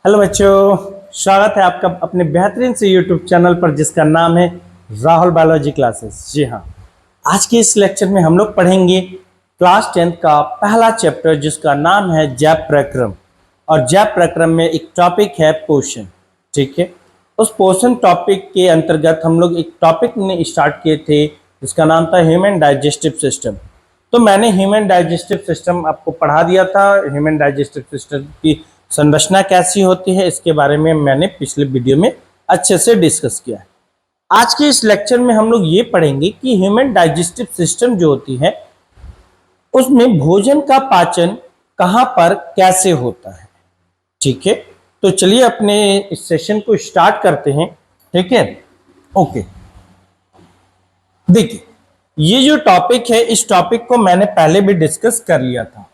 Hello बच्चों, स्वागत है आपका अपने बेहतरीन से यूट्यूब चैनल पर जिसका नाम है राहुल बायोलॉजी क्लासेस। जी हाँ, आज के इस लेक्चर में हम लोग पढ़ेंगे क्लास 10th का पहला चैप्टर जिसका नाम है जैव प्रक्रम। और जैव प्रक्रम में एक टॉपिक है पोषण। ठीक है, उस पोषण टॉपिक के अंतर्गत हम लोग एक टॉपिक ने स्टार्ट किए थे जिसका नाम था ह्यूमन डाइजेस्टिव सिस्टम। तो मैंने ह्यूमन डाइजेस्टिव सिस्टम आपको पढ़ा दिया था। ह्यूमन डाइजेस्टिव सिस्टम की संरचना कैसी होती है इसके बारे में मैंने पिछले वीडियो में अच्छे से डिस्कस किया है। आज के इस लेक्चर में हम लोग ये पढ़ेंगे कि ह्यूमन डाइजेस्टिव सिस्टम जो होती है उसमें भोजन का पाचन कहाँ पर कैसे होता है। ठीक है, तो चलिए अपने इस सेशन को स्टार्ट करते हैं। ठीक है, ओके, देखिए ये जो टॉपिक है इस टॉपिक को मैंने पहले भी डिस्कस कर लिया था।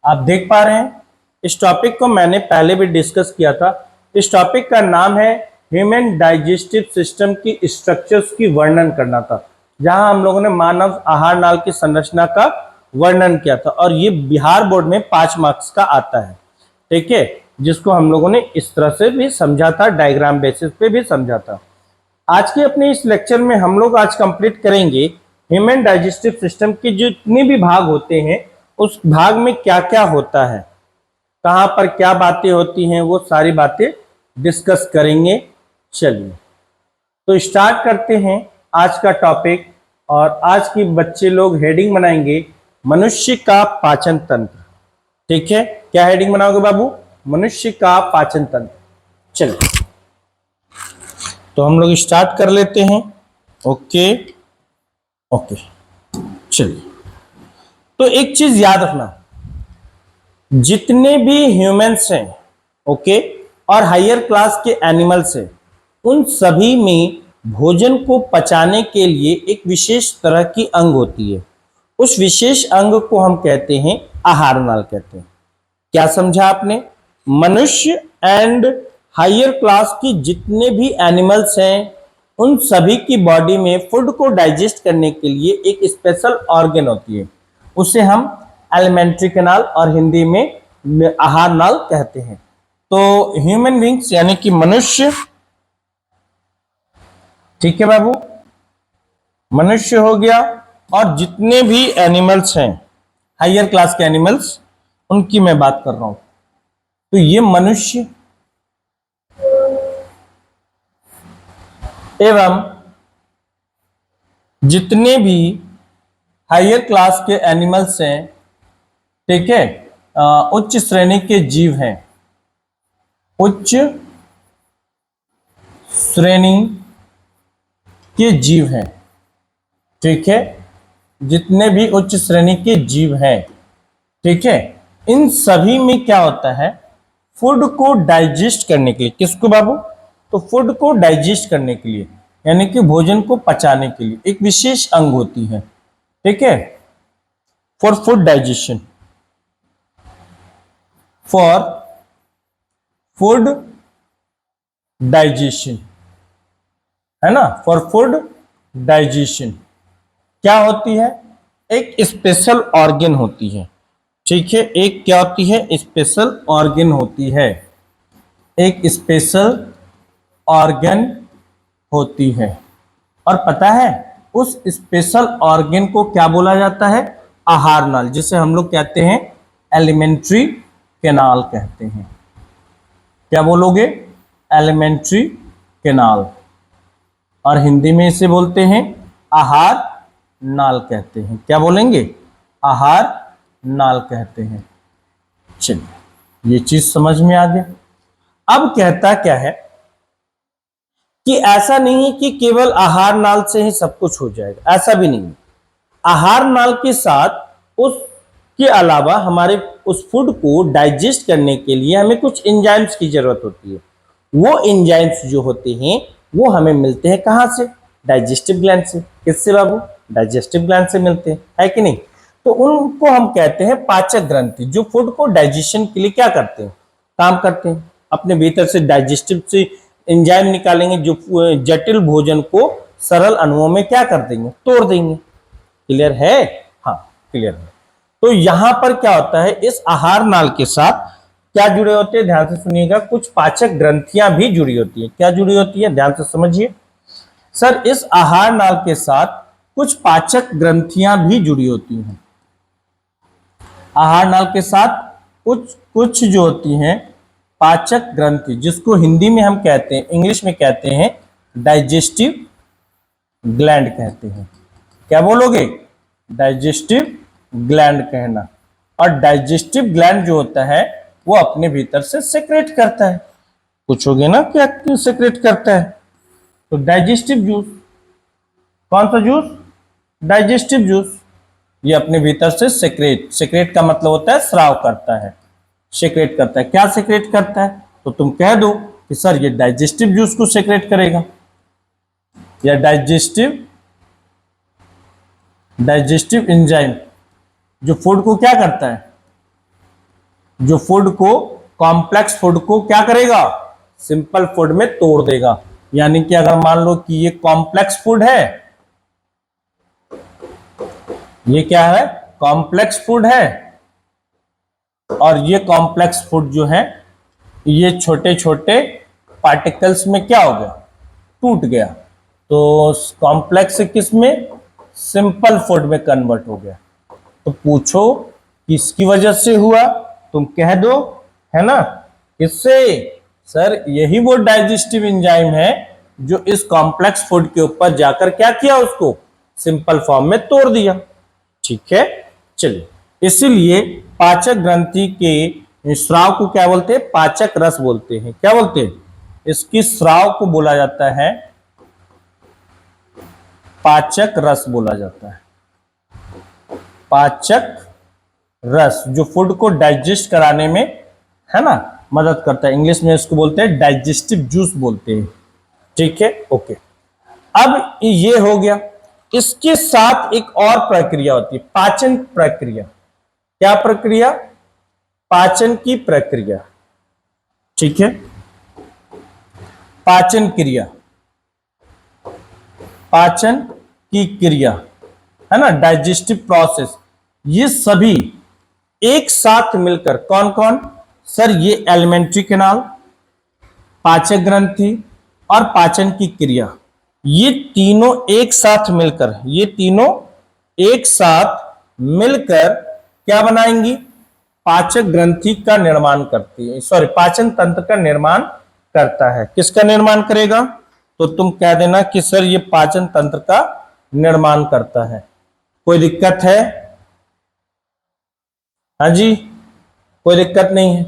आप देख पा रहे हैं, इस टॉपिक को मैंने पहले भी डिस्कस किया था। इस टॉपिक का नाम है ह्यूमन डाइजेस्टिव सिस्टम की स्ट्रक्चर्स की वर्णन करना था, जहां हम लोगों ने मानव आहार नाल की संरचना का वर्णन किया था। और ये बिहार बोर्ड में 5 मार्क्स का आता है। ठीक है, जिसको हम लोगों ने इस तरह से भी समझा था, डायग्राम बेसिस पे भी समझा था। आज के अपने इस लेक्चर में हम लोग आज कंप्लीट करेंगे ह्यूमन डाइजेस्टिव सिस्टम के जितने भी भाग होते हैं उस भाग में क्या क्या होता है, कहां पर क्या बातें होती हैं, वो सारी बातें डिस्कस करेंगे। चलिए तो स्टार्ट करते हैं आज का टॉपिक। और आज की बच्चे लोग हेडिंग बनाएंगे मनुष्य का पाचन तंत्र। ठीक है, क्या हेडिंग बनाओगे बाबू? मनुष्य का पाचन तंत्र। चलिए तो हम लोग स्टार्ट कर लेते हैं। ओके ओके, चलिए तो एक चीज याद रखना, जितने भी ह्यूमंस हैं ओके और हायर क्लास के एनिमल्स हैं, उन सभी में भोजन को पचाने के लिए एक विशेष तरह की अंग होती है। उस विशेष अंग को हम कहते हैं आहार नाल कहते हैं। क्या समझा आपने? मनुष्य एंड हायर क्लास की जितने भी एनिमल्स हैं उन सभी की बॉडी में फूड को डाइजेस्ट करने के लिए एक स्पेशल ऑर्गन होती है, उसे हम एलिमेंट्री कैनाल और हिंदी में आहार नाल कहते हैं। तो ह्यूमन बींग्स यानी कि मनुष्य, ठीक है बाबू, मनुष्य हो गया और जितने भी एनिमल्स हैं हायर क्लास के एनिमल्स, उनकी मैं बात कर रहा हूं। तो ये मनुष्य एवं जितने भी हायर क्लास के एनिमल्स हैं, ठीक है, उच्च श्रेणी के जीव हैं, उच्च श्रेणी के जीव हैं। ठीक है, जितने भी उच्च श्रेणी के जीव हैं, ठीक है, इन सभी में क्या होता है, फूड को डाइजेस्ट करने के लिए, किसको बाबू? तो फूड को डाइजेस्ट करने के लिए यानी कि भोजन को पचाने के लिए एक विशेष अंग होती है। ठीक है, for food digestion, for food digestion, है ना, फॉर फूड डाइजेशन क्या होती है? एक स्पेशल ऑर्गन होती है। ठीक है, एक क्या होती है? स्पेशल ऑर्गन होती है, एक स्पेशल ऑर्गन होती है। और पता है उस स्पेशल ऑर्गन को क्या बोला जाता है? आहार नाल, जिसे हम लोग कहते हैं एलिमेंट्री कैनाल कहते हैं। क्या बोलोगे? एलिमेंट्री कैनाल, और हिंदी में इसे बोलते हैं आहार नाल कहते हैं। क्या बोलेंगे? आहार नाल कहते हैं। चलिए ये चीज समझ में आ गया। अब कहता क्या है कि ऐसा नहीं है कि केवल आहार नाल से ही सब कुछ हो जाएगा, ऐसा भी नहीं है। आहार नाल के साथ उसके अलावा हमारे उस फूड को डाइजेस्ट करने के लिए हमें कुछ एंजाइम्स की जरूरत होती है। वो एंजाइम्स जो होते हैं वो हमें मिलते हैं कहां से? डाइजेस्टिव ग्लैंड से। किससे बाबू? डाइजेस्टिव ग्लैंड से मिलते हैं, है कि नहीं? तो उनको हम कहते हैं पाचक ग्रंथि, जो फूड को डाइजेशन के लिए क्या करते हैं? काम करते हैं, अपने भीतर से डाइजेस्टिव से एंजाइम निकालेंगे जो जटिल भोजन को सरल अणुओं में क्या कर देंगे? तोड़ देंगे। क्लियर है? हाँ क्लियर है। तो यहां पर क्या होता है, इस आहार नाल के साथ क्या जुड़े होते हैं, ध्यान से सुनिएगा, कुछ पाचक ग्रंथियां भी जुड़ी होती है। क्या जुड़ी होती है, ध्यान से समझिए। सर इस आहार नाल के साथ कुछ पाचक ग्रंथियां भी जुड़ी होती हैं। आहार नाल के साथ कुछ कुछ जो होती हैं पाचक ग्रंथि, जिसको हिंदी में हम कहते हैं, इंग्लिश में कहते हैं डाइजेस्टिव ग्लैंड कहते हैं। क्या बोलोगे, डाइजेस्टिव ग्लैंड कहना। और डाइजेस्टिव ग्लैंड जो होता है वो अपने भीतर से सेक्रेट करता है। पूछोगे ना क्या क्यों सेक्रेट करता है, तो डाइजेस्टिव जूस। कौन सा जूस, डाइजेस्टिव जूस। ये अपने भीतर से सेक्रेट, सेक्रेट का मतलब होता है स्राव करता है, सेक्रेट करता है। क्या सेक्रेट करता है, तो तुम कह दो कि सर ये डाइजेस्टिव जूस को सेक्रेट करेगा, या डाइजेस्टिव एंजाइम जो फूड को क्या करता है, जो फूड को, कॉम्प्लेक्स फूड को क्या करेगा, सिंपल फूड में तोड़ देगा। यानी कि अगर मान लो कि ये कॉम्प्लेक्स फूड है, ये क्या है, कॉम्प्लेक्स फूड है, और ये कॉम्प्लेक्स फूड जो है ये छोटे छोटे पार्टिकल्स में क्या हो गया, टूट गया। तो कॉम्प्लेक्स किस में, सिंपल फूड में कन्वर्ट हो गया। तो पूछो किसकी वजह से हुआ, तुम कह दो, है ना, किससे, सर यही वो डाइजेस्टिव एंजाइम है जो इस कॉम्प्लेक्स फूड के ऊपर जाकर क्या किया, उसको सिंपल फॉर्म में तोड़ दिया। ठीक है, चलिए। इसीलिए पाचक ग्रंथि के स्राव को क्या बोलते हैं, पाचक रस बोलते हैं। क्या बोलते हैं, इसकी स्राव को बोला जाता है पाचक रस बोला जाता है। पाचक रस जो फूड को डाइजेस्ट कराने में, है ना, मदद करता है। इंग्लिश में इसको बोलते हैं डाइजेस्टिव जूस बोलते हैं। ठीक है, ओके। अब ये हो गया, इसके साथ एक और प्रक्रिया होती है, पाचन प्रक्रिया। क्या प्रक्रिया, पाचन की प्रक्रिया। ठीक है, पाचन क्रिया, पाचन की क्रिया, है ना, डाइजेस्टिव प्रोसेस। ये सभी एक साथ मिलकर, कौन कौन, सर ये एलिमेंट्री कैनाल, पाचक ग्रंथि और पाचन की क्रिया, ये तीनों एक साथ मिलकर, ये तीनों एक साथ मिलकर क्या बनाएंगी, पाचक ग्रंथि का निर्माण करती है, सॉरी पाचन तंत्र का निर्माण करता है। किसका निर्माण करेगा, तो तुम कह देना कि सर ये पाचन तंत्र का निर्माण करता है। कोई दिक्कत है, हाँ जी, कोई दिक्कत नहीं है।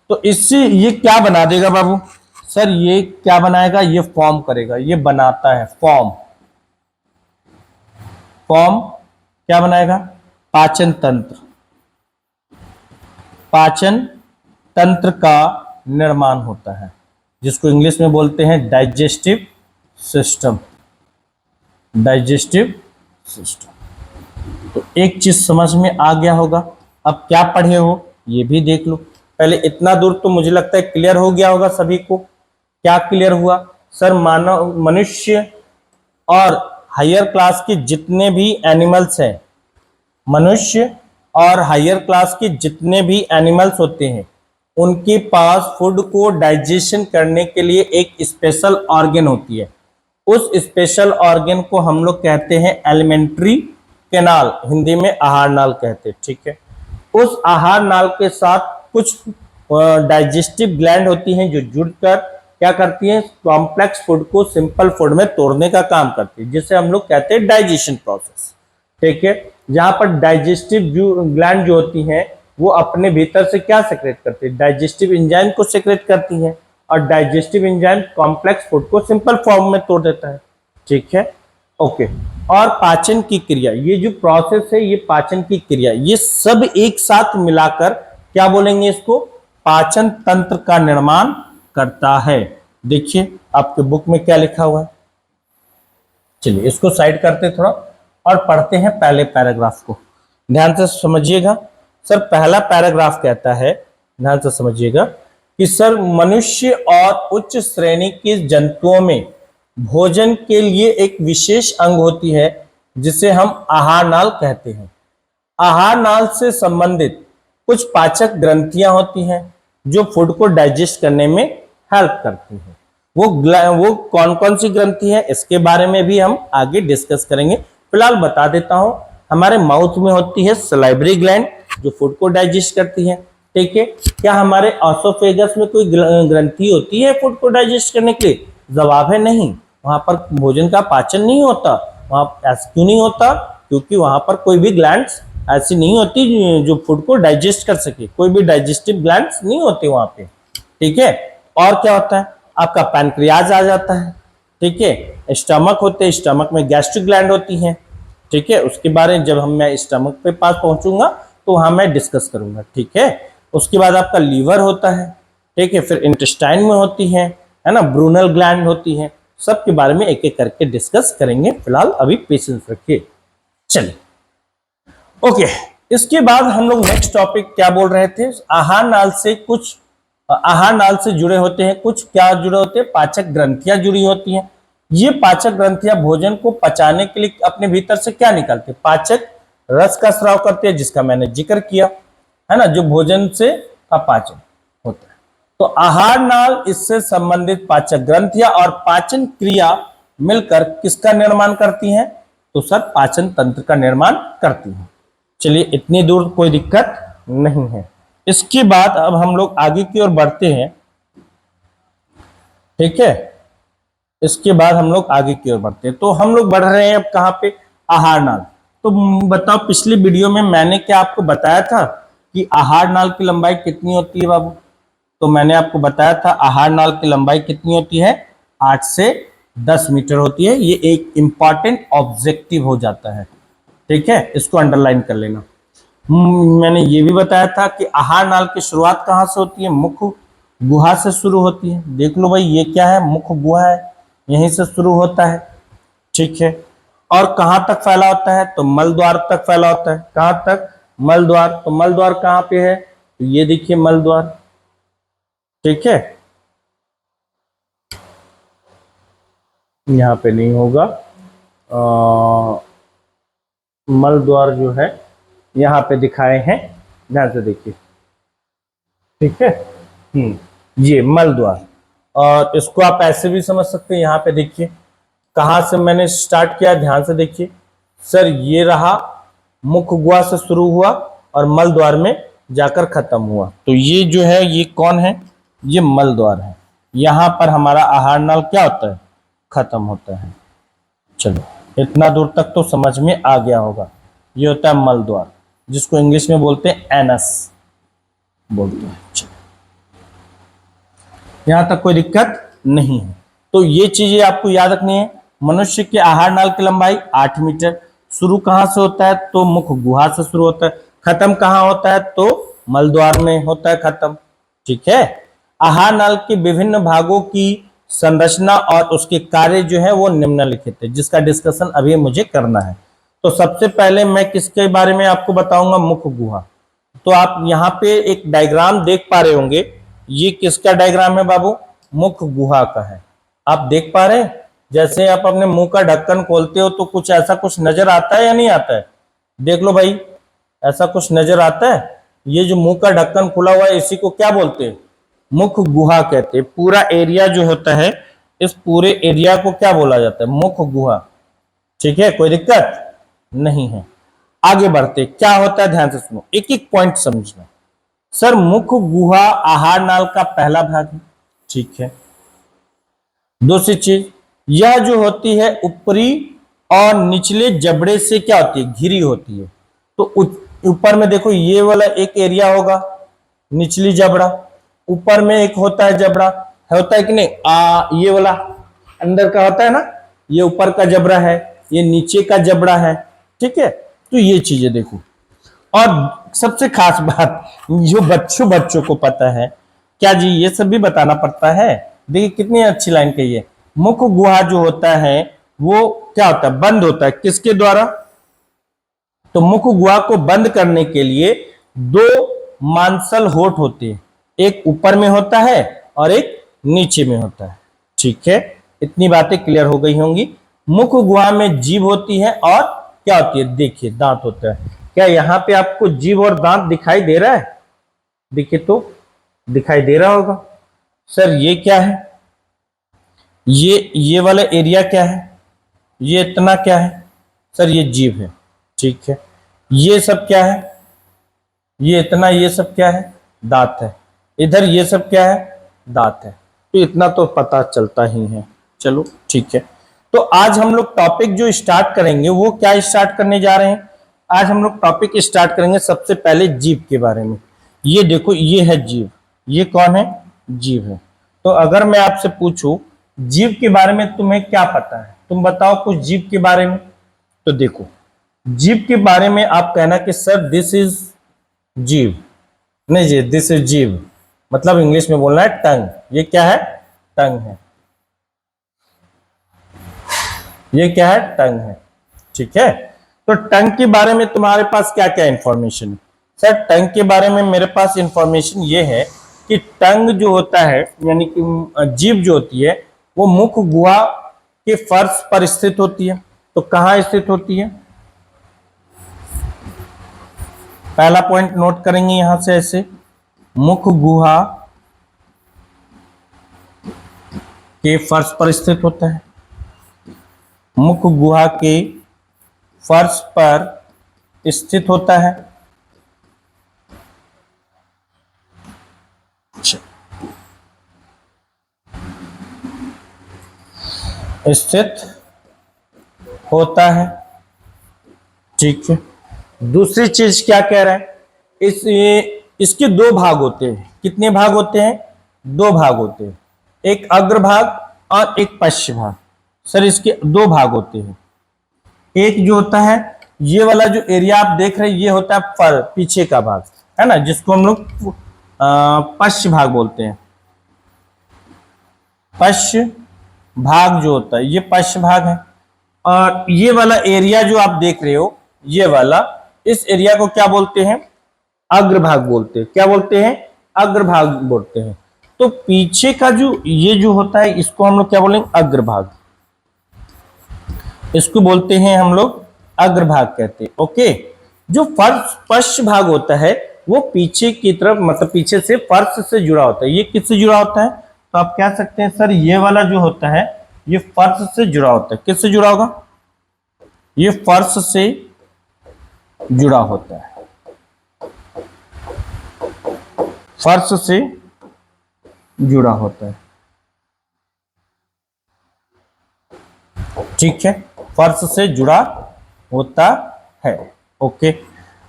तो इससे ये क्या बना देगा बाबू, सर ये क्या बनाएगा, ये फॉर्म करेगा, ये बनाता है फॉर्म, फॉर्म क्या बनाएगा, पाचन तंत्र, पाचन तंत्र का निर्माण होता है, जिसको इंग्लिश में बोलते हैं डाइजेस्टिव सिस्टम, डाइजेस्टिव सिस्टम। तो एक चीज समझ में आ गया होगा। अब क्या पढ़े हो ये भी देख लो। पहले इतना दूर तो मुझे लगता है क्लियर हो गया होगा सभी को। क्या क्लियर हुआ, सर मानव, मनुष्य और हायर क्लास के जितने भी एनिमल्स हैं, मनुष्य और हायर क्लास के जितने भी एनिमल्स होते हैं, उनके पास फूड को डाइजेशन करने के लिए एक स्पेशल ऑर्गन होती है। उस स्पेशल ऑर्गन को हम लोग कहते हैं एलिमेंट्री कैनाल, हिंदी में आहार नाल कहते हैं। ठीक है, उस आहार नाल के साथ कुछ डाइजेस्टिव ग्लैंड होती हैं जो जुड़कर क्या करती हैं, कॉम्प्लेक्स फूड को सिंपल फूड में तोड़ने का काम करती है, जिसे हम लोग कहते हैं डाइजेशन प्रोसेस। ठीक है, जहां पर डाइजेस्टिव ग्लैंड जो होती हैं वो अपने भीतर से क्या सेक्रेट करती है, डाइजेस्टिव एंजाइम को सेक्रेट करती हैं, और डाइजेस्टिव एंजाइम कॉम्प्लेक्स फूड को सिंपल फॉर्म में तोड़ देता है। ठीक है, ओके। और पाचन की क्रिया, ये जो प्रोसेस है, ये पाचन की क्रिया, ये सब एक साथ मिलाकर क्या बोलेंगे, इसको पाचन तंत्र का निर्माण करता है। देखिए आपके बुक में क्या लिखा हुआ है। चलिए इसको साइड करते थोड़ा और पढ़ते हैं पहले पैराग्राफ को, ध्यान से समझिएगा। सर पहला पैराग्राफ कहता है, ध्यान से समझिएगा, कि सर मनुष्य और उच्च श्रेणी के जंतुओं में भोजन के लिए एक विशेष अंग होती है जिसे हम आहार नाल कहते हैं। आहार नाल से संबंधित कुछ पाचक ग्रंथियां होती हैं जो फूड को डाइजेस्ट करने में हेल्प करती है। वो कौन कौन सी ग्रंथि है इसके बारे में भी हम आगे डिस्कस करेंगे। फिलहाल बता देता हूं, हमारे माउथ में होती है सलाइवरी ग्लैंड जो फूड को डाइजेस्ट करती है। ठीक है, क्या हमारे ऑसोफेगस में कोई ग्रंथि होती है फूड को डाइजेस्ट करने के लिए? जवाब है नहीं, वहां पर भोजन का पाचन नहीं होता। वहां ऐसा क्यों नहीं होता? क्योंकि वहां पर कोई भी ग्लैंड्स ऐसी नहीं होती जो फूड को डाइजेस्ट कर सके, कोई भी डाइजेस्टिव ग्लैंड्स नहीं होते वहां पे। ठीक है, और क्या होता है? आपका पैनक्रियाज आ जाता है। ठीक है, स्टमक होते हैं, स्टमक में गैस्ट्रिक ग्लैंड होती है। ठीक है, उसके बारे में जब मैं स्टमक पे पास पहुंचूंगा तो वहां मैं डिस्कस करूंगा। ठीक है, उसके बाद आपका लीवर होता है। ठीक है, फिर इंटेस्टाइन में होती है ना, ब्रूनल ग्लैंड होती है। सबके बारे में एक एक करके डिस्कस करेंगे। फिलहाल अभी पेशेंस रखिए। चलिए, ओके, इसके बाद हम लोग नेक्स्ट टॉपिक क्या बोल रहे थे? आहार नाल से कुछ आहार नाल से जुड़े होते हैं, कुछ क्या जुड़े होते हैं? पाचक ग्रंथियां जुड़ी होती हैं। ये पाचक ग्रंथियां भोजन को पचाने के लिए अपने भीतर से क्या निकालते हैं? पाचक रस का स्राव करते हैं, जिसका मैंने जिक्र किया है ना, जो भोजन से का पाचन होता है। तो आहार नाल, इससे संबंधित पाचक ग्रंथियां और पाचन क्रिया मिलकर किसका निर्माण करती हैं? तो सर पाचन तंत्र का निर्माण करती हैं। चलिए, इतनी दूर कोई दिक्कत नहीं है। इसके बाद अब हम लोग आगे की ओर बढ़ते हैं। ठीक है, इसके बाद हम लोग आगे की ओर बढ़ते हैं। तो हम लोग बढ़ रहे हैं अब कहां पे? आहार नाल। तो बताओ, पिछली वीडियो में मैंने क्या आपको बताया था कि आहार नाल की लंबाई कितनी होती है बाबू? तो मैंने आपको बताया था आहार नाल की लंबाई कितनी होती है? 8 से 10 मीटर होती है। ये एक इंपॉर्टेंट ऑब्जेक्टिव हो जाता है। ठीक है, इसको अंडरलाइन कर लेना। मैंने ये भी बताया था कि आहार नाल की शुरुआत कहाँ से होती है? मुख गुहा से शुरू होती है। देख लो भाई, ये क्या है? मुख गुहा है, यहीं से शुरू होता है। ठीक है, और कहाँ तक फैला होता है? तो मल द्वार तक फैला होता है। कहाँ तक? मल द्वार। तो मल द्वार कहाँ पे है? तो ये देखिए मल द्वार। ठीक है, यहाँ पे नहीं होगा। मल द्वार जो है यहाँ पे दिखाए हैं, ध्यान से देखिए। ठीक है, ये मल द्वार। और इसको आप ऐसे भी समझ सकते हैं, यहाँ पे देखिए कहाँ से मैंने स्टार्ट किया, ध्यान से देखिए। सर ये रहा, मुख गुहा से शुरू हुआ और मल द्वार में जाकर खत्म हुआ। तो ये जो है, ये कौन है? ये मल द्वार है। यहाँ पर हमारा आहार नाल क्या होता है? खत्म होता है। चलो, इतना दूर तक तो समझ में आ गया होगा। ये होता है मल द्वार, जिसको इंग्लिश में बोलते हैं एनस बोलते हैं। यहां तक कोई दिक्कत नहीं है। तो ये चीजें आपको याद रखनी है। मनुष्य के आहार नाल की लंबाई 8 मीटर। शुरू कहां से होता है? तो मुख गुहा से शुरू होता है। खत्म कहां होता है? तो मल द्वार में होता है खत्म। ठीक है, आहार नाल के विभिन्न भागों की संरचना और उसके कार्य जो है वो निम्नलिखित है, जिसका डिस्कशन अभी मुझे करना है। तो सबसे पहले मैं किसके बारे में आपको बताऊंगा? मुख गुहा। तो आप यहाँ पे एक डायग्राम देख पा रहे होंगे। ये किसका डायग्राम है बाबू? मुख गुहा का है। आप देख पा रहे हैं? जैसे आप अपने मुंह का ढक्कन खोलते हो तो कुछ ऐसा कुछ नजर आता है या नहीं आता है? देख लो भाई, ऐसा कुछ नजर आता है? ये जो मुंह का ढक्कन खुला हुआ है, इसी को क्या बोलते हैं? मुख गुहा कहते हैं। पूरा एरिया जो होता है, इस पूरे एरिया को क्या बोला जाता है? मुख गुहा। ठीक है, कोई दिक्कत नहीं है। आगे बढ़ते, क्या होता है ध्यान से सुनो, एक एक पॉइंट समझना। सर मुख गुहा आहार नाल का पहला भाग है। ठीक है, दूसरी चीज, यह जो होती है ऊपरी और निचले जबड़े से क्या होती है? घिरी होती है। तो ऊपर में देखो, ये वाला एक एरिया होगा, निचली जबड़ा। ऊपर में एक होता है जबड़ा, होता है कि नहीं? ये वाला अंदर का होता है ना, ये ऊपर का जबड़ा है, ये नीचे का जबड़ा है। ठीक है, तो ये चीजें देखो। और सबसे खास बात जो बच्चों को पता है, क्या जी ये सब भी बताना पड़ता है? देखिए कितनी अच्छी लाइन कही है। मुख गुहा जो होता है वो क्या होता है? बंद होता है। किसके द्वारा? तो मुख गुहा को बंद करने के लिए 2 मांसल होठ होते हैं, एक ऊपर में होता है और एक नीचे में होता है। ठीक है, इतनी बातें क्लियर हो गई होंगी। मुख गुहा में जीभ होती है और क्या होती है? देखिए दांत होता है। क्या यहाँ पे आपको जीभ और दांत दिखाई दे रहा है? देखिए तो दिखाई दे रहा होगा। सर ये क्या है, ये वाला एरिया क्या है, ये इतना क्या है, सर ये जीभ है। ठीक है, ये सब क्या है, ये इतना, ये सब क्या है, दांत है। इधर ये सब क्या है, दांत है। तो इतना तो पता चलता ही है। चलो ठीक है, तो आज हम लोग टॉपिक जो स्टार्ट करेंगे वो क्या स्टार्ट करने जा रहे हैं। आज हम लोग टॉपिक स्टार्ट करेंगे सबसे पहले जीभ के बारे में। ये देखो, ये है जीभ, ये कौन है, जीभ है। तो अगर मैं आपसे पूछूं जीभ के बारे में तुम्हें क्या पता है, तुम बताओ कुछ जीभ के बारे में। तो देखो, जीभ के बारे में आप कहना कि सर दिस इज जीभ, नहीं जी दिस इज जीभ, मतलब इंग्लिश में बोलना है टंग। ये क्या है, टंग है। ये क्या है, टंग है। ठीक है, तो टंग के बारे में तुम्हारे पास क्या क्या इंफॉर्मेशन है। सर टंग के बारे में मेरे पास इंफॉर्मेशन ये है कि टंग जो होता है, यानी कि जीभ जो होती है, वो मुख गुहा के फर्श पर स्थित होती है। तो कहां स्थित होती है, पहला पॉइंट नोट करेंगे यहां से, ऐसे मुख गुहा के फर्श पर स्थित होता है। मुख गुहा के फर्श पर स्थित होता है। स्थित होता है। ठीक है, दूसरी चीज क्या कह रहा है, इसके दो भाग होते हैं। कितने भाग होते हैं, दो भाग होते हैं, एक अग्रभाग और एक पश्च भाग। सर इसके दो भाग होते हैं। एक जो होता है, ये वाला जो एरिया आप देख रहे हैं, ये होता है पीछे का भाग, है ना, जिसको हम लोग पश्च भाग बोलते हैं। पश्च भाग जो होता है, ये पश्च भाग है। और ये वाला एरिया जो आप देख रहे हो, ये वाला, इस एरिया को क्या बोलते हैं, अग्रभाग बोलते हैं। क्या बोलते हैं, अग्रभाग बोलते हैं। तो पीछे का जो ये जो होता है, इसको हम लोग क्या बोलेंगे, अग्रभाग। इसको बोलते हैं हम लोग अग्रभाग कहते हैं। ओके, जो फर्श पश्च भाग होता है वो पीछे की तरफ, मतलब पीछे से फर्श से जुड़ा होता है। ये किससे जुड़ा होता है, तो आप कह सकते हैं सर ये वाला जो होता है ये फर्श से जुड़ा होता है। किससे जुड़ा होगा, ये फर्श से जुड़ा होता है, फर्श से जुड़ा होता है। ठीक है, फर्श से जुड़ा होता है। ओके,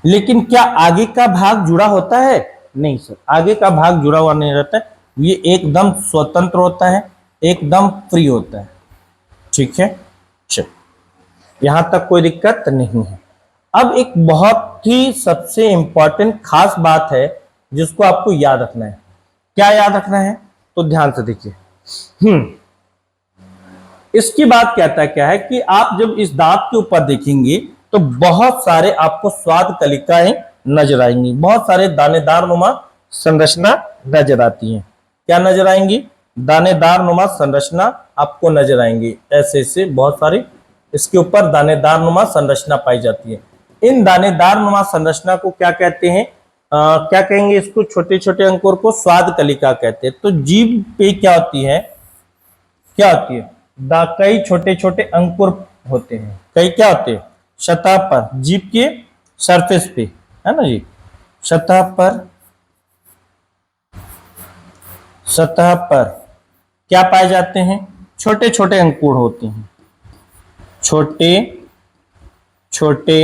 लेकिन क्या आगे का भाग जुड़ा होता है, नहीं सर, आगे का भाग जुड़ा हुआ नहीं रहता है। ये एकदम स्वतंत्र होता है, एकदम फ्री होता है। ठीक है, चल यहां तक कोई दिक्कत नहीं है। अब एक बहुत ही सबसे इंपॉर्टेंट खास बात है जिसको आपको याद रखना है। क्या याद रखना है, तो ध्यान से देखिए। इसकी बात कहता है क्या है कि आप जब इस दांत के ऊपर देखेंगे तो बहुत सारे आपको स्वाद कलिकाएं नजर आएंगी, बहुत सारे दानेदार नुमा संरचना नजर आती हैं। क्या नजर आएंगी, दानेदार नुमा संरचना आपको नजर आएंगी। ऐसे ऐसे बहुत सारी इसके ऊपर दानेदार नुमा संरचना पाई जाती है। इन दानेदार नुमा संरचना को क्या कहते हैं, क्या कहेंगे, इसको छोटे छोटे अंकुर को स्वाद कलिका कहते हैं। तो जीभ पे क्या होती है, क्या होती है, कई छोटे छोटे अंकुर होते हैं। कई क्या होते हैं, सतह पर, जीभ के सरफेस पे, है ना जी, सतह पर, सतह पर क्या पाए जाते हैं, छोटे छोटे अंकुर होते हैं। छोटे छोटे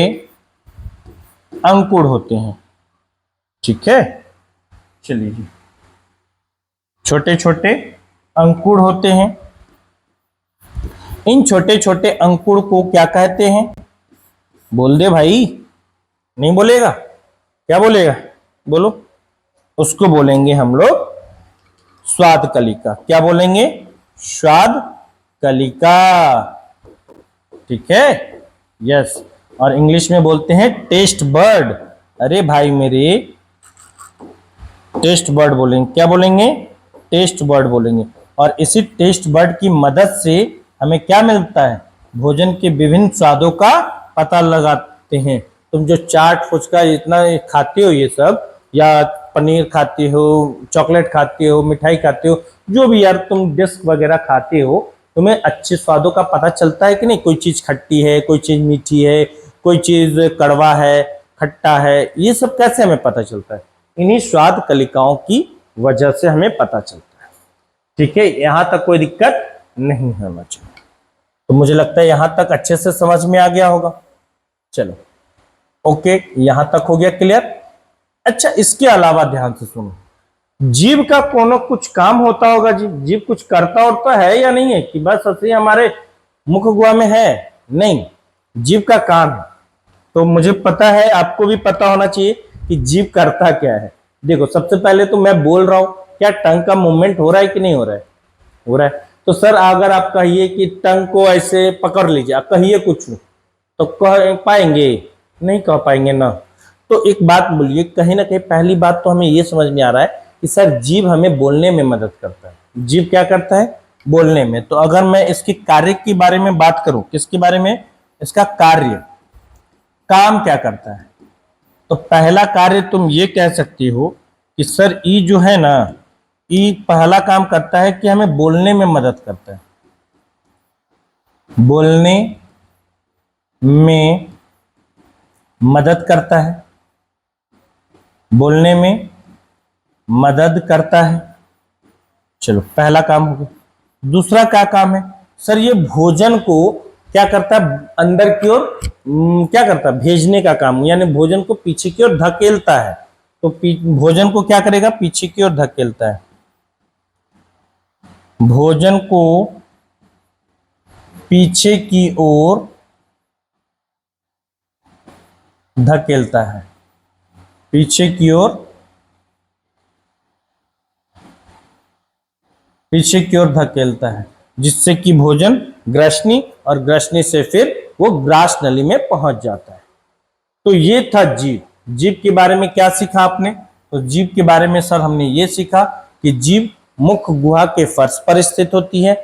अंकुर होते हैं। ठीक है, चलिए जी, छोटे छोटे अंकुर होते हैं। इन छोटे छोटे अंकुर को क्या कहते हैं, बोल दे भाई, नहीं बोलेगा, क्या बोलेगा, बोलो, उसको बोलेंगे हम लोग स्वाद कलिका। क्या बोलेंगे, स्वाद कलिका। ठीक है, यस, और इंग्लिश में बोलते हैं टेस्ट बर्ड। अरे भाई मेरे, टेस्ट बर्ड बोलेंगे, क्या बोलेंगे, टेस्ट बर्ड बोलेंगे। और इसी टेस्ट बर्ड की मदद से हमें क्या मिलता है, भोजन के विभिन्न स्वादों का पता लगाते हैं। तुम जो चाट फुचका इतना खाते हो ये सब, या पनीर खाते हो, चॉकलेट खाते हो, मिठाई खाते हो, जो भी यार तुम डिस्क वगैरह खाते हो, तुम्हें अच्छे स्वादों का पता चलता है कि नहीं? कोई चीज खट्टी है, कोई चीज मीठी है, कोई चीज कड़वा है, खट्टा है, ये सब कैसे हमें पता चलता है? इन्हीं स्वाद कलिकाओं की वजह से हमें पता चलता है। ठीक है, यहां तक कोई दिक्कत नहीं होना चाहिए। तो मुझे लगता है यहां तक अच्छे से समझ में आ गया होगा। चलो, ओके, यहां तक हो गया क्लियर। अच्छा, इसके अलावा ध्यान से सुनो, जीव का कोनो कुछ काम होता होगा जी? जीव कुछ करता होता है या नहीं है कि बस ऐसे ही हमारे मुख गुहा में है? नहीं, जीव का काम है। तो मुझे पता है, आपको भी पता होना चाहिए कि जीव करता क्या है। देखो, सबसे पहले तो मैं बोल रहा हूं, क्या टंग का मूवमेंट हो रहा है कि नहीं हो रहा है? हो रहा है। तो सर अगर आप कहिए कि टंग को ऐसे पकड़ लीजिए, आप कहिए कुछ, तो कह पाएंगे? नहीं कह पाएंगे ना। तो एक बात बोलिए, कहीं ना कहीं पहली बात तो हमें यह समझ में आ रहा है कि सर जीभ हमें बोलने में मदद करता है। जीभ क्या करता है? बोलने में। तो अगर मैं इसकी कार्य के बारे में बात करूं, किसके बारे में? इसका कार्य, काम क्या करता है? तो पहला कार्य तुम ये कह सकती हो कि सर ई जो है ना, ई पहला काम करता है कि हमें बोलने में मदद करता है। बोलने में मदद करता है, बोलने में मदद करता है। चलो, पहला काम हो गया। दूसरा क्या काम है? सर ये भोजन को क्या करता है? अंदर की ओर क्या करता है? भेजने का काम, यानी भोजन को पीछे की ओर धकेलता है। तो भोजन को क्या करेगा? पीछे की ओर धकेलता है। भोजन को पीछे की ओर धकेलता है, पीछे की ओर, पीछे की ओर धकेलता है, जिससे कि भोजन ग्रसनी, और ग्रसनी से फिर वो ग्रास नली में पहुंच जाता है। तो ये था जीभ। जीभ के बारे में क्या सीखा आपने? तो जीभ के बारे में सर हमने ये सीखा कि जीभ मुख गुहा के फर्श पर स्थित होती है।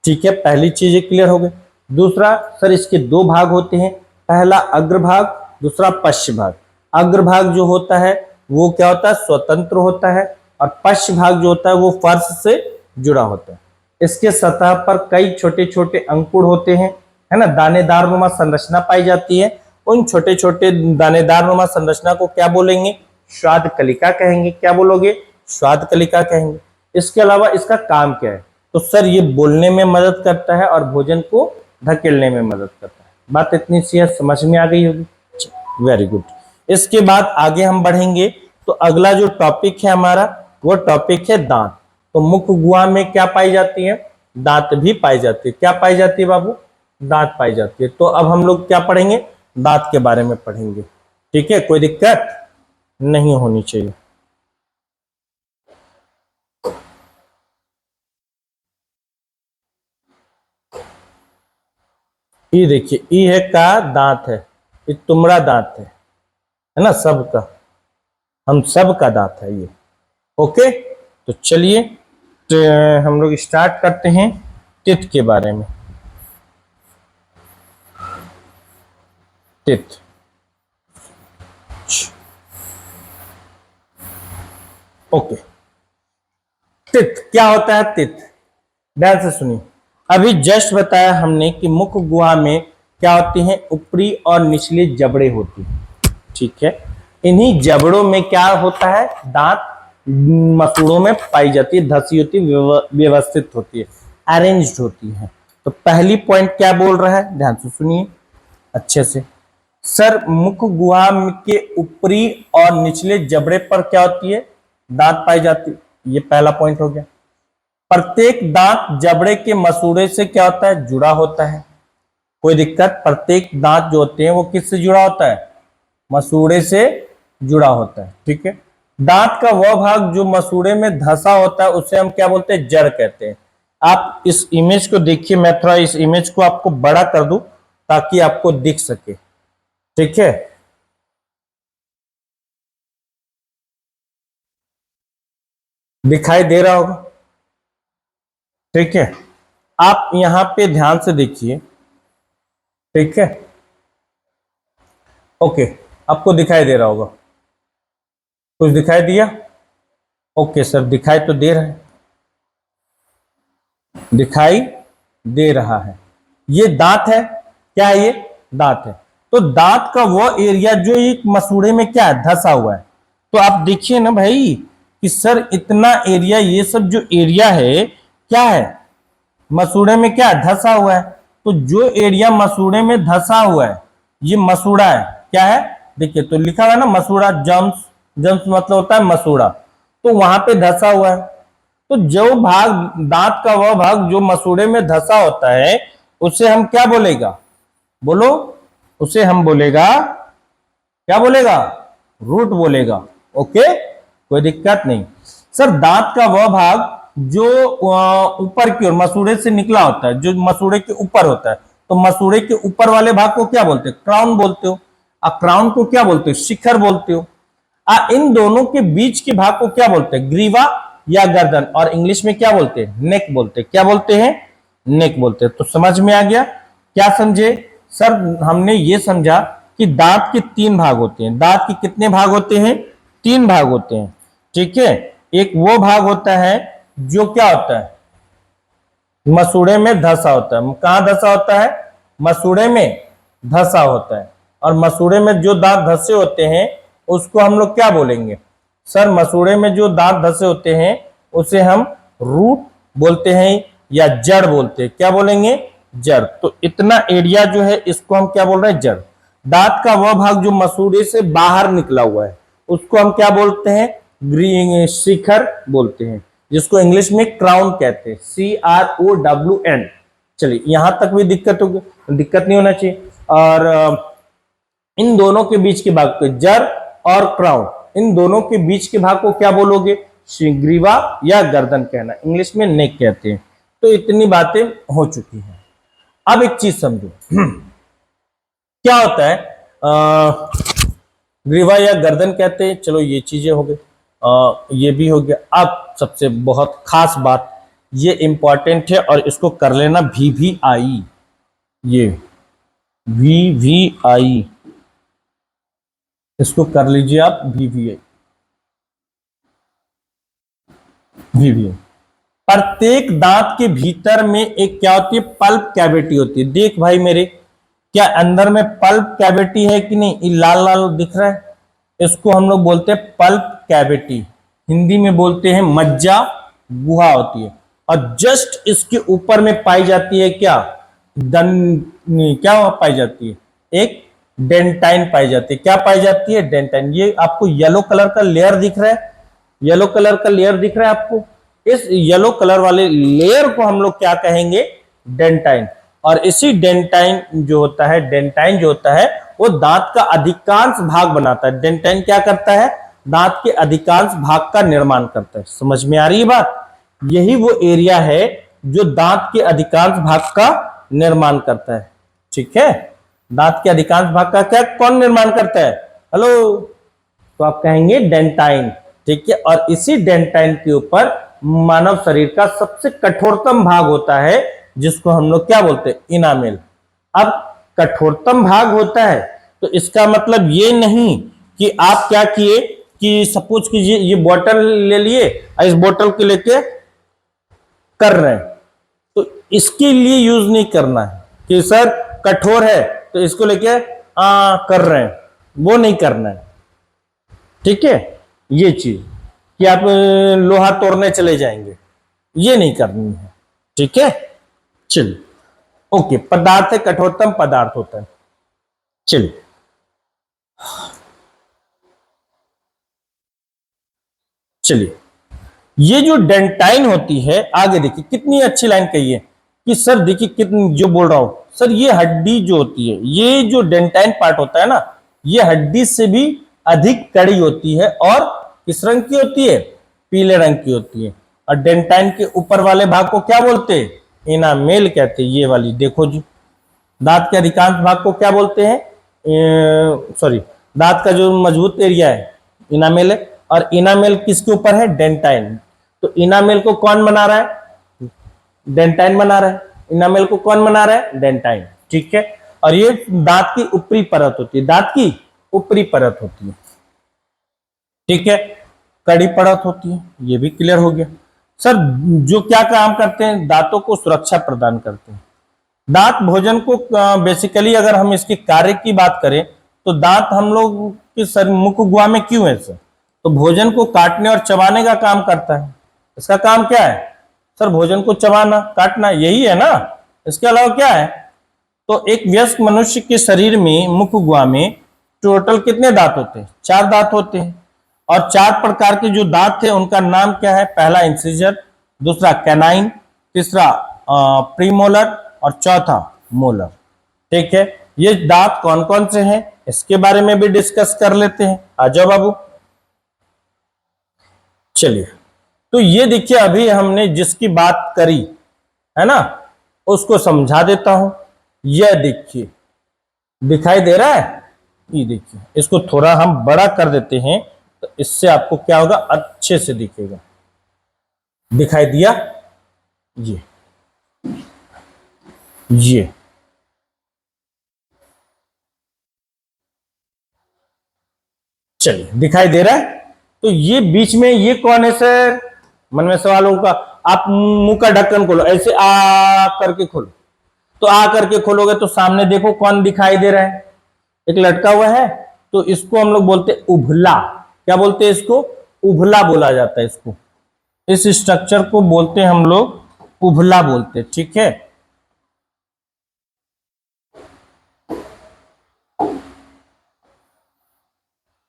ठीक है, पहली चीज ये क्लियर हो गई। दूसरा, सर इसके दो भाग होते हैं, पहला अग्रभाग, दूसरा पश्च भाग। अग्रभाग जो होता है वो क्या होता है? स्वतंत्र होता है, और पश्च भाग जो होता है वो फर्श से जुड़ा होता है। इसके सतह पर कई छोटे छोटे अंकुर होते हैं, है ना, दानेदार नुमा संरचना पाई जाती है। उन छोटे छोटे दानेदार नुमा संरचना को क्या बोलेंगे? स्वाद कलिका कहेंगे। क्या बोलोगे? स्वाद कलिका कहेंगे। इसके अलावा इसका काम क्या है? तो सर ये बोलने में मदद करता है और भोजन को धकेलने में मदद करता है। बात इतनी सी है, समझ में आ गई होगी। Very good. इसके बाद आगे हम बढ़ेंगे, तो अगला जो टॉपिक है हमारा, वो टॉपिक है दांत। तो मुख गुहा में क्या पाई जाती है? दांत भी पाई जाती है। क्या पाई जाती है बाबू? दांत पाई जाती है। तो अब हम लोग क्या पढ़ेंगे? दांत के बारे में पढ़ेंगे। ठीक है, कोई दिक्कत नहीं होनी चाहिए। ये देखिए, ई है का दांत है, ये तुमरा दांत है ना, सबका, हम सब का दांत है ये। ओके, तो चलिए, तो हम लोग स्टार्ट करते हैं तित के बारे में। तित, ओके। तित क्या होता है? तित, ध्यान से सुनिए। अभी जस्ट बताया हमने कि मुख गुहा में क्या होती हैं? ऊपरी और निचली जबड़े होती हैं। ठीक है, इन्हीं जबड़ों में क्या होता है? दांत मसूड़ों में पाई जाती है, धसी होती है, व्यवस्थित होती है, अरेंज्ड होती है। तो पहली पॉइंट क्या बोल रहा है? ध्यान से सुनिए अच्छे से। सर मुख गुहा के ऊपरी और निचले जबड़े पर क्या होती है? दांत पाई जाती है। ये पहला पॉइंट हो गया। प्रत्येक दांत जबड़े के मसूड़े से क्या होता है? जुड़ा होता है। कोई दिक्कत? प्रत्येक दांत जो होते हैं वो किससे जुड़ा होता है? मसूड़े से जुड़ा होता है। ठीक है, दांत का वह भाग जो मसूड़े में धंसा होता है उसे हम क्या बोलते हैं? जड़ कहते हैं। आप इस इमेज को देखिए, मैं थोड़ा इस इमेज को आपको बड़ा कर दूं ताकि आपको दिख सके। ठीक है, दिखाई दे रहा होगा। ठीक है, आप यहां पे ध्यान से देखिए। ठीक है, ओके, आपको दिखाई दे रहा होगा, कुछ दिखाई दिया? ओके सर, दिखाई तो दे रहा है, दिखाई दे रहा है। ये दांत है, क्या है ये? दांत है। तो दांत का वो एरिया जो एक मसूड़े में क्या है, धंसा हुआ है। तो आप देखिए ना भाई कि सर इतना एरिया, ये सब जो एरिया है क्या है, मसूड़े में क्या है, धंसा हुआ है। तो जो एरिया मसूड़े में धंसा हुआ है ये मसूड़ा है, क्या है? देखिए तो लिखा हुआ है ना मसूड़ा, जम्स, जम्स मतलब होता है मसूड़ा। तो वहां पे धंसा हुआ है। तो जो भाग, दांत का वह भाग जो मसूड़े में धंसा होता है उसे हम क्या बोलेगा, बोलो? उसे हम बोलेगा, क्या बोलेगा? रूट बोलेगा। ओके, कोई दिक्कत नहीं। सर दांत का वह भाग जो ऊपर की ओर मसूड़े से निकला होता है, जो मसूड़े के ऊपर होता है, तो मसूड़े के ऊपर वाले भाग को क्या बोलते हैं? क्राउन बोलते हो। क्राउन को क्या बोलते हो? शिखर बोलते हो। इन दोनों के बीच के भाग को क्या बोलते हैं? ग्रीवा या गर्दन, और इंग्लिश में क्या बोलते हैं? नेक बोलते हैं। क्या बोलते हैं? नेक बोलते हैं। तो समझ में आ गया? क्या समझे सर? हमने ये समझा कि दांत के 3 भाग होते हैं। दांत के कितने भाग होते हैं? 3 भाग होते हैं। ठीक है, एक वो भाग होता है जो क्या होता है, मसूड़े में धंसा होता है। कहां धंसा होता है? मसूड़े में धंसा होता है। और मसूड़े में जो दांत धंसे होते हैं उसको हम लोग क्या बोलेंगे सर? मसूड़े में जो दांत धंसे होते हैं उसे हम रूट बोलते हैं या जड़ बोलते हैं। क्या बोलेंगे? जड़। तो इतना एरिया जो है इसको हम क्या बोल रहे हैं? जड़। दांत का वह भाग जो मसूड़े से बाहर निकला हुआ है उसको हम क्या बोलते हैं? ग्रीन, शिखर बोलते हैं, जिसको इंग्लिश में क्राउन कहते हैं। CROWN। चलिए यहां तक भी दिक्कत नहीं होना चाहिए। और इन दोनों के बीच के भाग को, जड़ और क्राउन, इन दोनों के बीच के भाग को क्या बोलोगे? ग्रीवा या गर्दन कहना, इंग्लिश में नेक कहते हैं। तो इतनी बातें हो चुकी हैं। अब एक चीज समझो क्या होता है, ग्रीवा या गर्दन कहते हैं। चलो ये चीजें हो गई, ये भी हो गया। अब सबसे बहुत खास बात, ये इंपॉर्टेंट है और इसको कर लेना, VVI। ये VVI, इसको कर लीजिए आप, VVI। प्रत्येक दांत के भीतर में एक क्या होती है? पल्प कैविटी होती है। देख भाई मेरे, क्या अंदर में पल्प कैविटी है कि नहीं? ये लाल लाल दिख रहा है, इसको हम लोग बोलते हैं पल्प कैविटी। हिंदी में बोलते हैं मज्जा गुहा होती है। और जस्ट इसके ऊपर में पाई जाती है क्या? क्या पाई जाती है? एक डेंटाइन पाई जाती है। क्या पाई जाती है? डेंटाइन। ये आपको येलो कलर का लेयर दिख रहा है, येलो कलर का लेयर दिख रहा है आपको। इस येलो कलर वाले लेयर को हम लोग क्या कहेंगे? डेंटाइन। और इसी डेंटाइन जो होता है, डेंटाइन जो होता है वो दांत का अधिकांश भाग बनाता है। डेंटाइन क्या करता है? दांत के अधिकांश भाग का निर्माण करता है। समझ में आ रही है बात? यही वो एरिया है जो दांत के अधिकांश भाग का निर्माण करता है। ठीक है, दांत के अधिकांश भाग का क्या कौन निर्माण करता है? हेलो, तो आप कहेंगे डेंटाइन। ठीक है, और इसी डेंटाइन के ऊपर मानव शरीर का सबसे कठोरतम भाग होता है जिसको हम लोग क्या बोलते हैं? इनामेल। अब कठोरतम भाग होता है तो इसका मतलब ये नहीं कि आप क्या किए कि सपोज कीजिए ये बोतल ले लिए और इस बोतल को लेके कर रहे हैं, तो इसके लिए यूज नहीं करना है कि सर कठोर है तो इसको लेके कर रहे हैं, वो नहीं करना है। ठीक है, ये चीज कि आप लोहा तोड़ने चले जाएंगे, ये नहीं करनी है। ठीक है, चलिए ओके। पदार्थ है, कठोरतम पदार्थ होता है। चलिए चलिए, ये जो डेंटाइन होती है, आगे देखिए कितनी अच्छी लाइन कही है कि सर देखिए कितनी, जो बोल रहा हूं सर, ये हड्डी जो होती है, ये जो डेंटाइन पार्ट होता है ना, ये हड्डी से भी अधिक कड़ी होती है और किस रंग की होती है? पीले रंग की होती है। और डेंटाइन के ऊपर वाले भाग को क्या बोलते हैं? इनामेल कहते हैं। ये वाली देखो जी, दांत के अधिकांश भाग को क्या बोलते हैं? सॉरी, दांत का जो मजबूत एरिया है इनामेल है, और इनामेल किसके ऊपर है? डेंटाइन। तो इनामेल को कौन बना रहा है? डेंटाइन बना रहा है। इनामेल को कौन बना रहा है? डेंटाइन। ठीक है, और ये दांत की ऊपरी परत होती है, दांत की ऊपरी परत होती है। ठीक है, कड़ी परत होती है, ये भी क्लियर हो गया। सर जो क्या काम करते हैं, दांतों को सुरक्षा प्रदान करते हैं। दांत भोजन को बेसिकली अगर हम इसके कार्य की बात करें तो दांत हम लोग के सर मुख गुहा में क्यों है सर, तो भोजन को काटने और चबाने का काम करता है। इसका काम क्या है सर, भोजन को चबाना काटना, यही है ना, इसके अलावा क्या है। तो एक वयस्क मनुष्य के शरीर में मुख गुहा में टोटल कितने दांत होते हैं, 4 दांत होते हैं। और 4 प्रकार के जो दांत थे उनका नाम क्या है, पहला इंसिजर, दूसरा कैनाइन, तीसरा प्रीमोलर और चौथा मोलर। ठीक है, ये दांत कौन कौन से हैं इसके बारे में भी डिस्कस कर लेते हैं। आ जाओ बाबू। चलिए, तो ये देखिए अभी हमने जिसकी बात करी है ना, उसको समझा देता हूं। यह देखिए, दिखाई दे रहा है, ये देखिए, इसको थोड़ा हम बड़ा कर देते हैं तो इससे आपको क्या होगा, अच्छे से दिखेगा। दिखाई दिया, ये चलिए दिखाई दे रहा है। तो ये बीच में ये कौन है सर, मन में सवाल होगा। आप मुंह का ढक्कन खोलो, ऐसे आ करके खोलो, तो आ करके खोलोगे तो सामने देखो कौन दिखाई दे रहा है, एक लटका हुआ है। तो इसको हम लोग बोलते हैं उभला। क्या बोलते हैं इसको, उभला बोला जाता है इसको। इस स्ट्रक्चर को बोलते हैं हम लोग उभला बोलते हैं। ठीक है,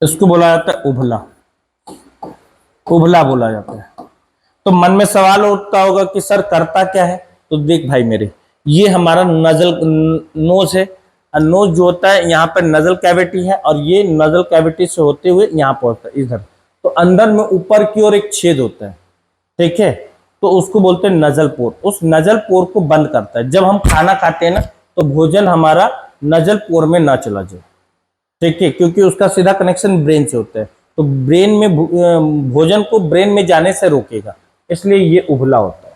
इसको बोला जाता है उभला, उभला बोला जाता है। तो मन में सवाल उठता होगा कि सर करता क्या है। तो देख भाई मेरे, ये हमारा नजल नोज है, और नोज जो होता है यहाँ पर नजल कैविटी है, और ये नजल कैविटी से होते हुए यहाँ पहुंचता है इधर। तो अंदर में ऊपर की ओर एक छेद होता है, ठीक है, तो उसको बोलते हैं नजल पोर। उस नजल पोर को बंद करता है। जब हम खाना खाते हैं ना, तो भोजन हमारा नजल पोर में ना चला जाए, ठीक है, क्योंकि उसका सीधा कनेक्शन ब्रेन से होता है। तो ब्रेन में भोजन को ब्रेन में जाने से रोकेगा, इसलिए ये उभला होता है।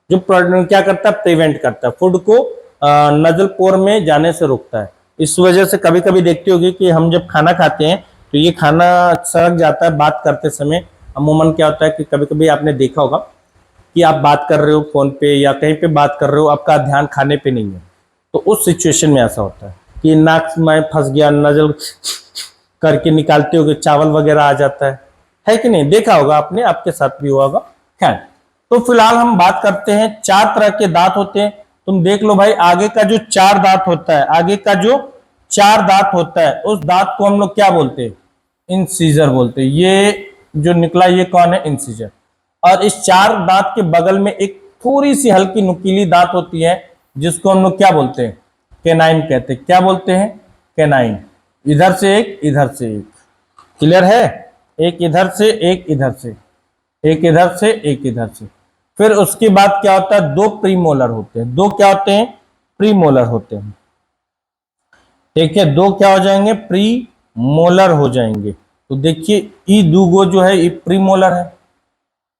जो क्या करता है, प्रिवेंट करता है, फूड को नजल पोर में जाने से रोकता है। इस वजह से कभी कभी देखते होगी कि हम जब खाना खाते हैं तो ये खाना सड़क जाता है बात करते समय। अमूमन क्या होता है कि कभी कभी आपने देखा होगा कि आप बात कर रहे हो फोन पे या कहीं पे बात कर रहे हो, आपका ध्यान खाने पे नहीं है, तो उस सिचुएशन में ऐसा होता है कि नाक में फंस गया, नजल करके निकालते हो चावल वगैरह आ जाता है कि नहीं, देखा होगा आपने, आपके साथ भी हुआ होगा। खैर, तो फिलहाल हम बात करते हैं 4 तरह के दांत होते हैं। तुम देख लो भाई, आगे का जो 4 दांत होता है, आगे का जो 4 दांत होता है, उस दांत को हम लोग क्या बोलते हैं, इंसीजर बोलते हैं। ये जो निकला ये कौन है, इंसीजर। और इस 4 दांत के बगल में एक थोड़ी सी हल्की नुकीली दांत होती है, जिसको हम लोग क्या बोलते हैं, कैनाइन कहते हैं। क्या बोलते हैं, कैनाइन। इधर से एक, इधर से एक, क्लियर है, एक इधर से एक इधर से, एक इधर से एक इधर से। फिर उसके बाद क्या होता है, 2 प्रीमोलर होते हैं। 2 क्या होते हैं, प्रीमोलर होते हैं। ठीक है, 2 क्या हो जाएंगे, प्री मोलर हो जाएंगे। तो देखिए ई दूगो जो है ये प्रीमोलर है,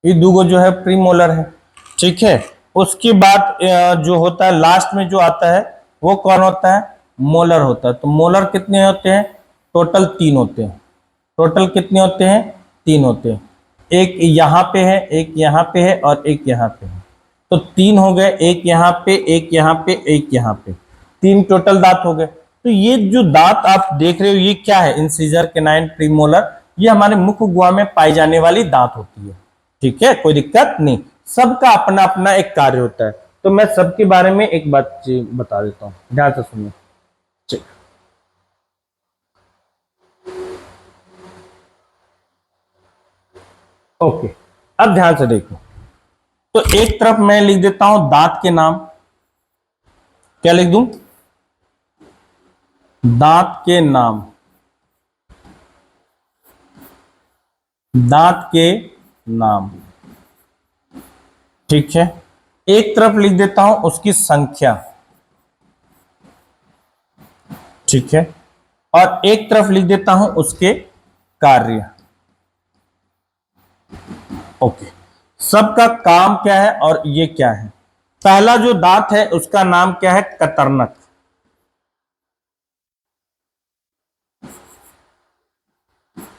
ये दूगो जो है प्रीमोलर है। ठीक है, उसके बाद जो होता है लास्ट में जो आता है वो कौन होता है, मोलर होता है। तो मोलर कितने होते हैं, टोटल 3 होते हैं। टोटल कितने होते हैं, 3 होते हैं। एक यहाँ पे है, एक यहाँ पे है और एक यहाँ पे है। तो 3 हो गए, एक यहाँ पे, एक यहाँ पे, एक यहाँ पे, 3 टोटल दांत हो गए। तो ये जो दांत आप देख रहे हो ये क्या है, इंसीजर, कैनाइन, प्रीमोलर, ये हमारे मुख गुहा में पाई जाने वाली दांत होती है। ठीक है, कोई दिक्कत नहीं, सबका अपना अपना एक कार्य होता है। तो मैं सबके बारे में एक बात बता देता हूँ, ध्यान से सुनिए। ओके, अब ध्यान से देखो। तो एक तरफ मैं लिख देता हूं दांत के नाम, क्या लिख दूं, दांत के नाम, दांत के नाम। ठीक है, एक तरफ लिख देता हूं उसकी संख्या। ठीक है, और एक तरफ लिख देता हूं उसके कार्य। ओके, सबका काम क्या है और ये क्या है। पहला जो दांत है उसका नाम क्या है, कतरनक।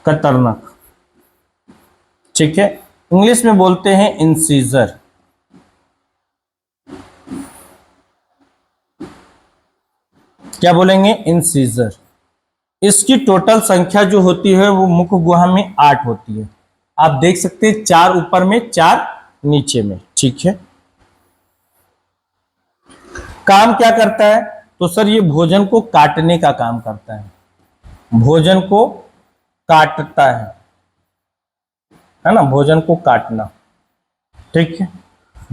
कतरनक। ठीक है, इंग्लिश में बोलते हैं इंसीजर। क्या बोलेंगे? इंसीजर। इसकी टोटल संख्या जो होती है वो मुख गुहा में 8 होती है। आप देख सकते हैं 4 ऊपर में 4 नीचे में। ठीक है, काम क्या करता है? तो सर ये भोजन को काटने का काम करता है, भोजन को काटता है ना, भोजन को काटना। ठीक है,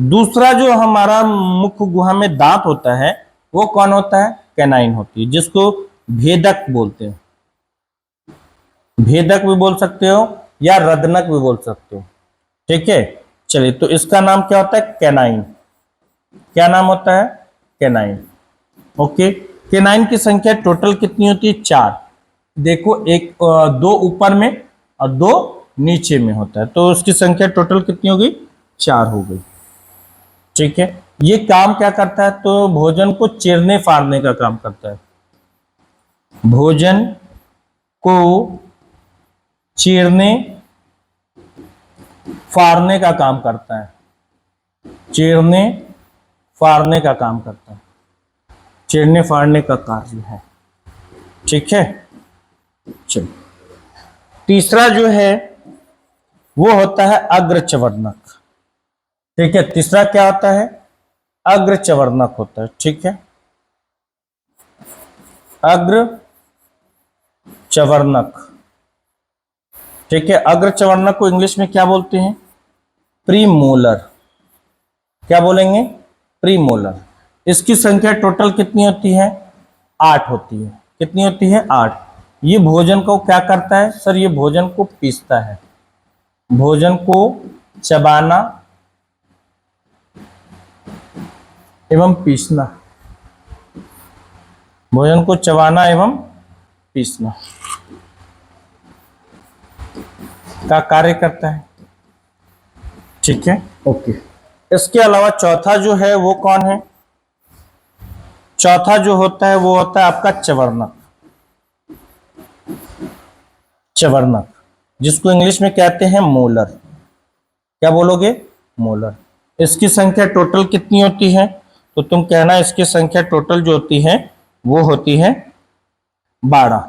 दूसरा जो हमारा मुख गुहा में दांत होता है वो कौन होता है? कैनाइन होती है, जिसको भेदक बोलते हैं। भेदक भी बोल सकते हो या रदनक भी बोल सकते हो। ठीक है, चलिए, तो इसका नाम क्या होता है? कैनाइन। क्या नाम होता है? कैनाइन। ओके, कैनाइन की संख्या टोटल कितनी होती है? 4। देखो, एक 2 ऊपर में और 2 नीचे में होता है, तो उसकी संख्या टोटल कितनी हो गई? 4 हो गई। ठीक है, ये काम क्या करता है? तो भोजन को चीरने फाड़ने का काम करता है, भोजन को चीरने फाड़ने का काम करता है, चीरने फाड़ने का काम करता है, चीरने फाड़ने का कार्य है। ठीक है, चलो, तीसरा जो है वो होता है अग्रचवर्णक। ठीक है, तीसरा क्या होता है? अग्रचवर्णक होता है। ठीक है, अग्रचवर्णक। ठीक है, अग्रचवर्णक को इंग्लिश में क्या बोलते हैं? प्रीमोलर। क्या बोलेंगे? प्रीमोलर। इसकी संख्या टोटल कितनी होती है? 8 होती है। कितनी होती है? 8। ये भोजन को क्या करता है? सर ये भोजन को पीसता है, भोजन को चबाना एवं पीसना, भोजन को चबाना एवं पीसना का कार्य करता है। ठीक है, ओके। इसके अलावा चौथा जो है वो कौन है? चौथा जो होता है वो होता है आपका चवर्णक। चवर्णक, जिसको इंग्लिश में कहते हैं मोलर। क्या बोलोगे? मोलर। इसकी संख्या टोटल कितनी होती है? तो तुम कहना इसकी संख्या टोटल जो होती है वो होती है 12।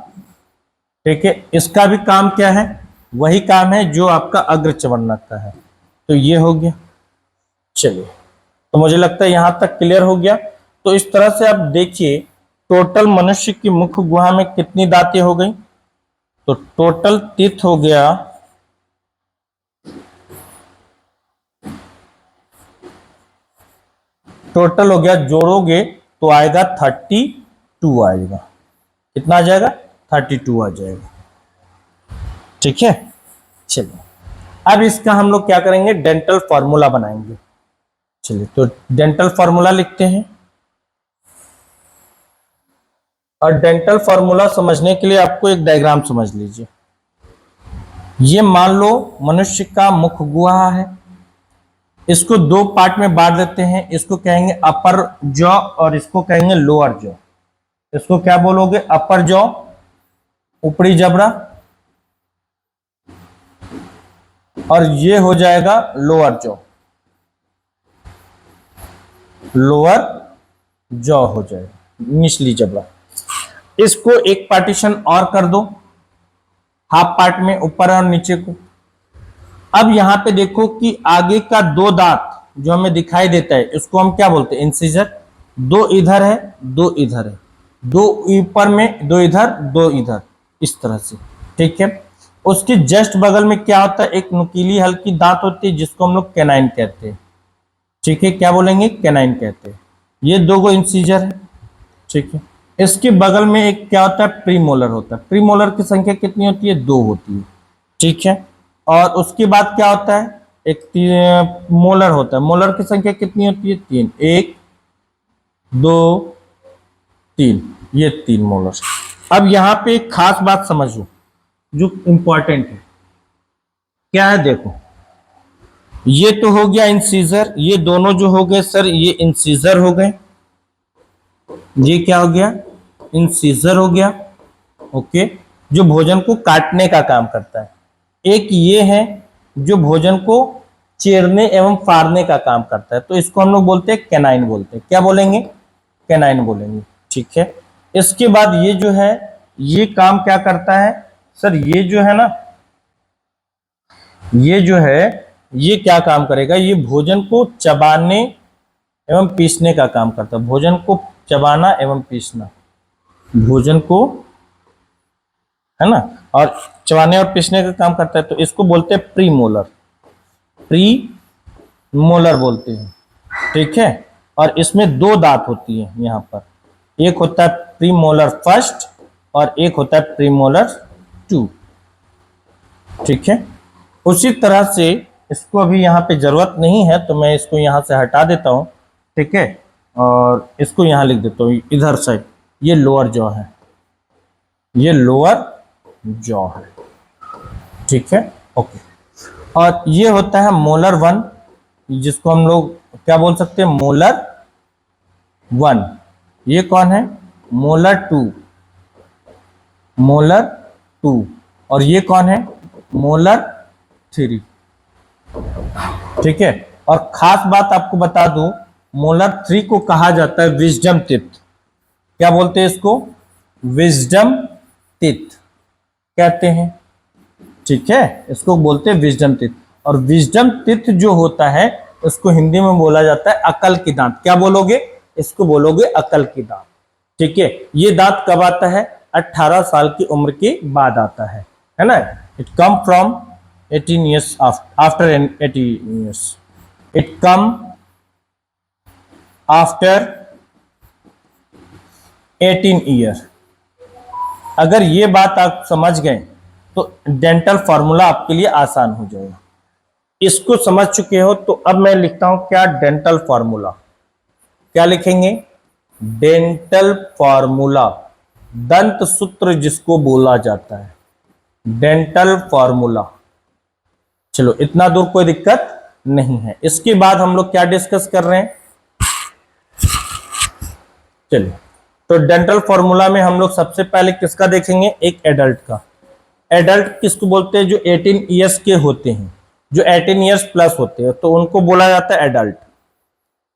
ठीक है, इसका भी काम क्या है? वही काम है जो आपका अग्रचवर्णक का है। तो ये हो गया। चलिए, तो मुझे लगता है यहां तक क्लियर हो गया। तो इस तरह से आप देखिए टोटल मनुष्य की मुख गुहा में कितनी दांतें हो गई? तो टोटल टीथ हो गया, टोटल हो गया, जोड़ोगे तो आएगा 32 आएगा। कितना आ जाएगा? 32 आ जाएगा। ठीक है, चलिए, अब इसका हम लोग क्या करेंगे? डेंटल फॉर्मूला बनाएंगे। चलिए, तो डेंटल फॉर्मूला लिखते हैं। और डेंटल फॉर्मूला समझने के लिए आपको एक डायग्राम समझ लीजिए। ये मान लो मनुष्य का मुख गुहा है, इसको 2 पार्ट में बांट देते हैं। इसको कहेंगे अपर जॉ और इसको कहेंगे लोअर जॉ। इसको क्या बोलोगे? अपर जॉ, ऊपरी जबड़ा, और ये हो जाएगा लोअर जॉ, लोअर जॉ हो जाएगा, निचली जबड़ा। इसको एक पार्टीशन और कर दो, हाफ पार्ट में, ऊपर और नीचे को। अब यहां पे देखो कि आगे का 2 दांत जो हमें दिखाई देता है इसको हम क्या बोलते हैं? इंसिजर। 2 इधर है, 2 इधर है, 2 ऊपर में, 2 इधर, 2 इधर, इस तरह से। ठीक है, उसके जस्ट बगल में क्या होता है? एक नुकीली हल्की दांत होती है जिसको हम लोग कैनाइन कहते हैं। ठीक है, क्या बोलेंगे? कैनाइन कहते हैं। ये 2 गो इंसिजर है। ठीक है, इसके बगल में एक क्या होता है? प्रीमोलर होता है। प्रीमोलर की संख्या कितनी होती है? 2 होती है। ठीक है, और उसके बाद क्या होता है? एक मोलर होता है। मोलर की संख्या कितनी होती है? 3। 1 2 3, ये 3 मोलर। अब यहां पे एक खास बात समझो जो इंपॉर्टेंट है। क्या है? देखो, ये तो हो गया इंसीजर, ये दोनों जो हो गए सर ये इंसीजर हो गए। ये क्या हो गया? इंसीजर हो गया। ओके, जो भोजन को काटने का काम करता है। एक ये है जो भोजन को चीरने एवं फाड़ने का काम करता है, तो इसको हम लोग बोलते हैं कैनाइन बोलते हैं। क्या बोलेंगे? कैनाइन बोलेंगे। ठीक है। इसके बाद ये जो है ये काम क्या करता है सर? ये जो है ना, ये जो है ये क्या काम करेगा? ये भोजन को चबाने एवं पीसने का काम करता है। भोजन को चबाना एवं पीसना, भोजन को, है ना, और चबाने और पीसने का काम करता है, तो इसको बोलते हैं प्रीमोलर। प्रीमोलर बोलते हैं। ठीक है। और इसमें दो दांत होती है यहाँ पर, एक होता है प्रीमोलर फर्स्ट और एक होता है प्रीमोलर टू। ठीक है। उसी तरह से इसको अभी यहाँ पे जरूरत नहीं है तो मैं इसको यहाँ से हटा देता हूँ। ठीक है। और इसको यहाँ लिख देता हूँ इधर साइड। ये लोअर जॉ है, ये लोअर जॉ है। ठीक है। ओके। और ये होता है मोलर वन, जिसको हम लोग क्या बोल सकते हैं? Molar one. ये कौन है? Molar two, molar two. और ये कौन है? Molar three. ठीक है। और खास बात आपको बता दूं, मोलर थ्री को कहा जाता है विजडम टीथ। क्या बोलते हैं इसको? विजडम टीथ कहते हैं। ठीक है। इसको बोलते हैं विजडम टीथ। और विजडम टीथ जो होता है उसको हिंदी में बोला जाता है अकल की दांत। क्या बोलोगे? इसको बोलोगे अकल की दांत। ठीक है। ये दांत कब आता है? 18 साल की उम्र के बाद आता है ना। It come from 18 years after 18 years. It come after 18 year. अगर ये बात आप समझ गए तो डेंटल फॉर्मूला आपके लिए आसान हो जाएगा। इसको समझ चुके हो तो अब मैं लिखता हूं क्या? Dental formula. क्या लिखेंगे? डेंटल फॉर्मूला, दंत सूत्र जिसको बोला जाता है, डेंटल फॉर्मूला। चलो, इतना दूर कोई दिक्कत नहीं है। इसके बाद हम लोग क्या डिस्कस कर रहे हैं? चलिए, तो डेंटल फॉर्मूला में हम लोग सबसे पहले किसका देखेंगे? एक एडल्ट का। एडल्ट किसको बोलते हैं? जो 18 ईयर्स के होते हैं, जो 18 ईयर्स प्लस होते हैं, तो उनको बोला जाता है एडल्ट।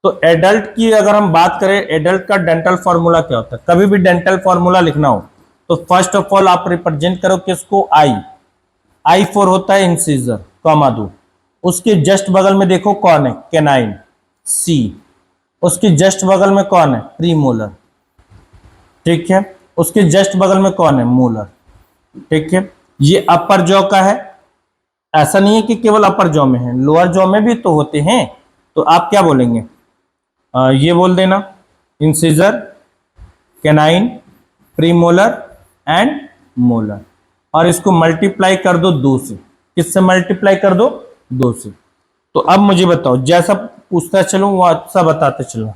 तो एडल्ट की अगर हम बात करें, एडल्ट का डेंटल फॉर्मूला क्या होता है? कभी भी डेंटल फॉर्मूला लिखना हो तो फर्स्ट ऑफ ऑल आप रिप्रेजेंट करो किसको? आई फोर होता है इंसीजर, कॉमा दो। उसके जस्ट बगल में देखो कौन है? कैनाइन, सी। उसके जस्ट बगल में कौन है? प्रीमोलर। ठीक है। उसके जस्ट बगल में कौन है? मोलर। ठीक है। ये अपर जॉ का है। ऐसा नहीं है कि केवल अपर जॉ में है, लोअर जॉ में भी तो होते हैं। तो आप क्या बोलेंगे? ये बोल देना, incisor, canine, premolar and molar. और इसको मल्टीप्लाई कर दो 2 से। किससे मल्टीप्लाई कर दो? 2 से। तो अब मुझे बताओ, जैसा पूछता चलूं वैसा बताते चलो।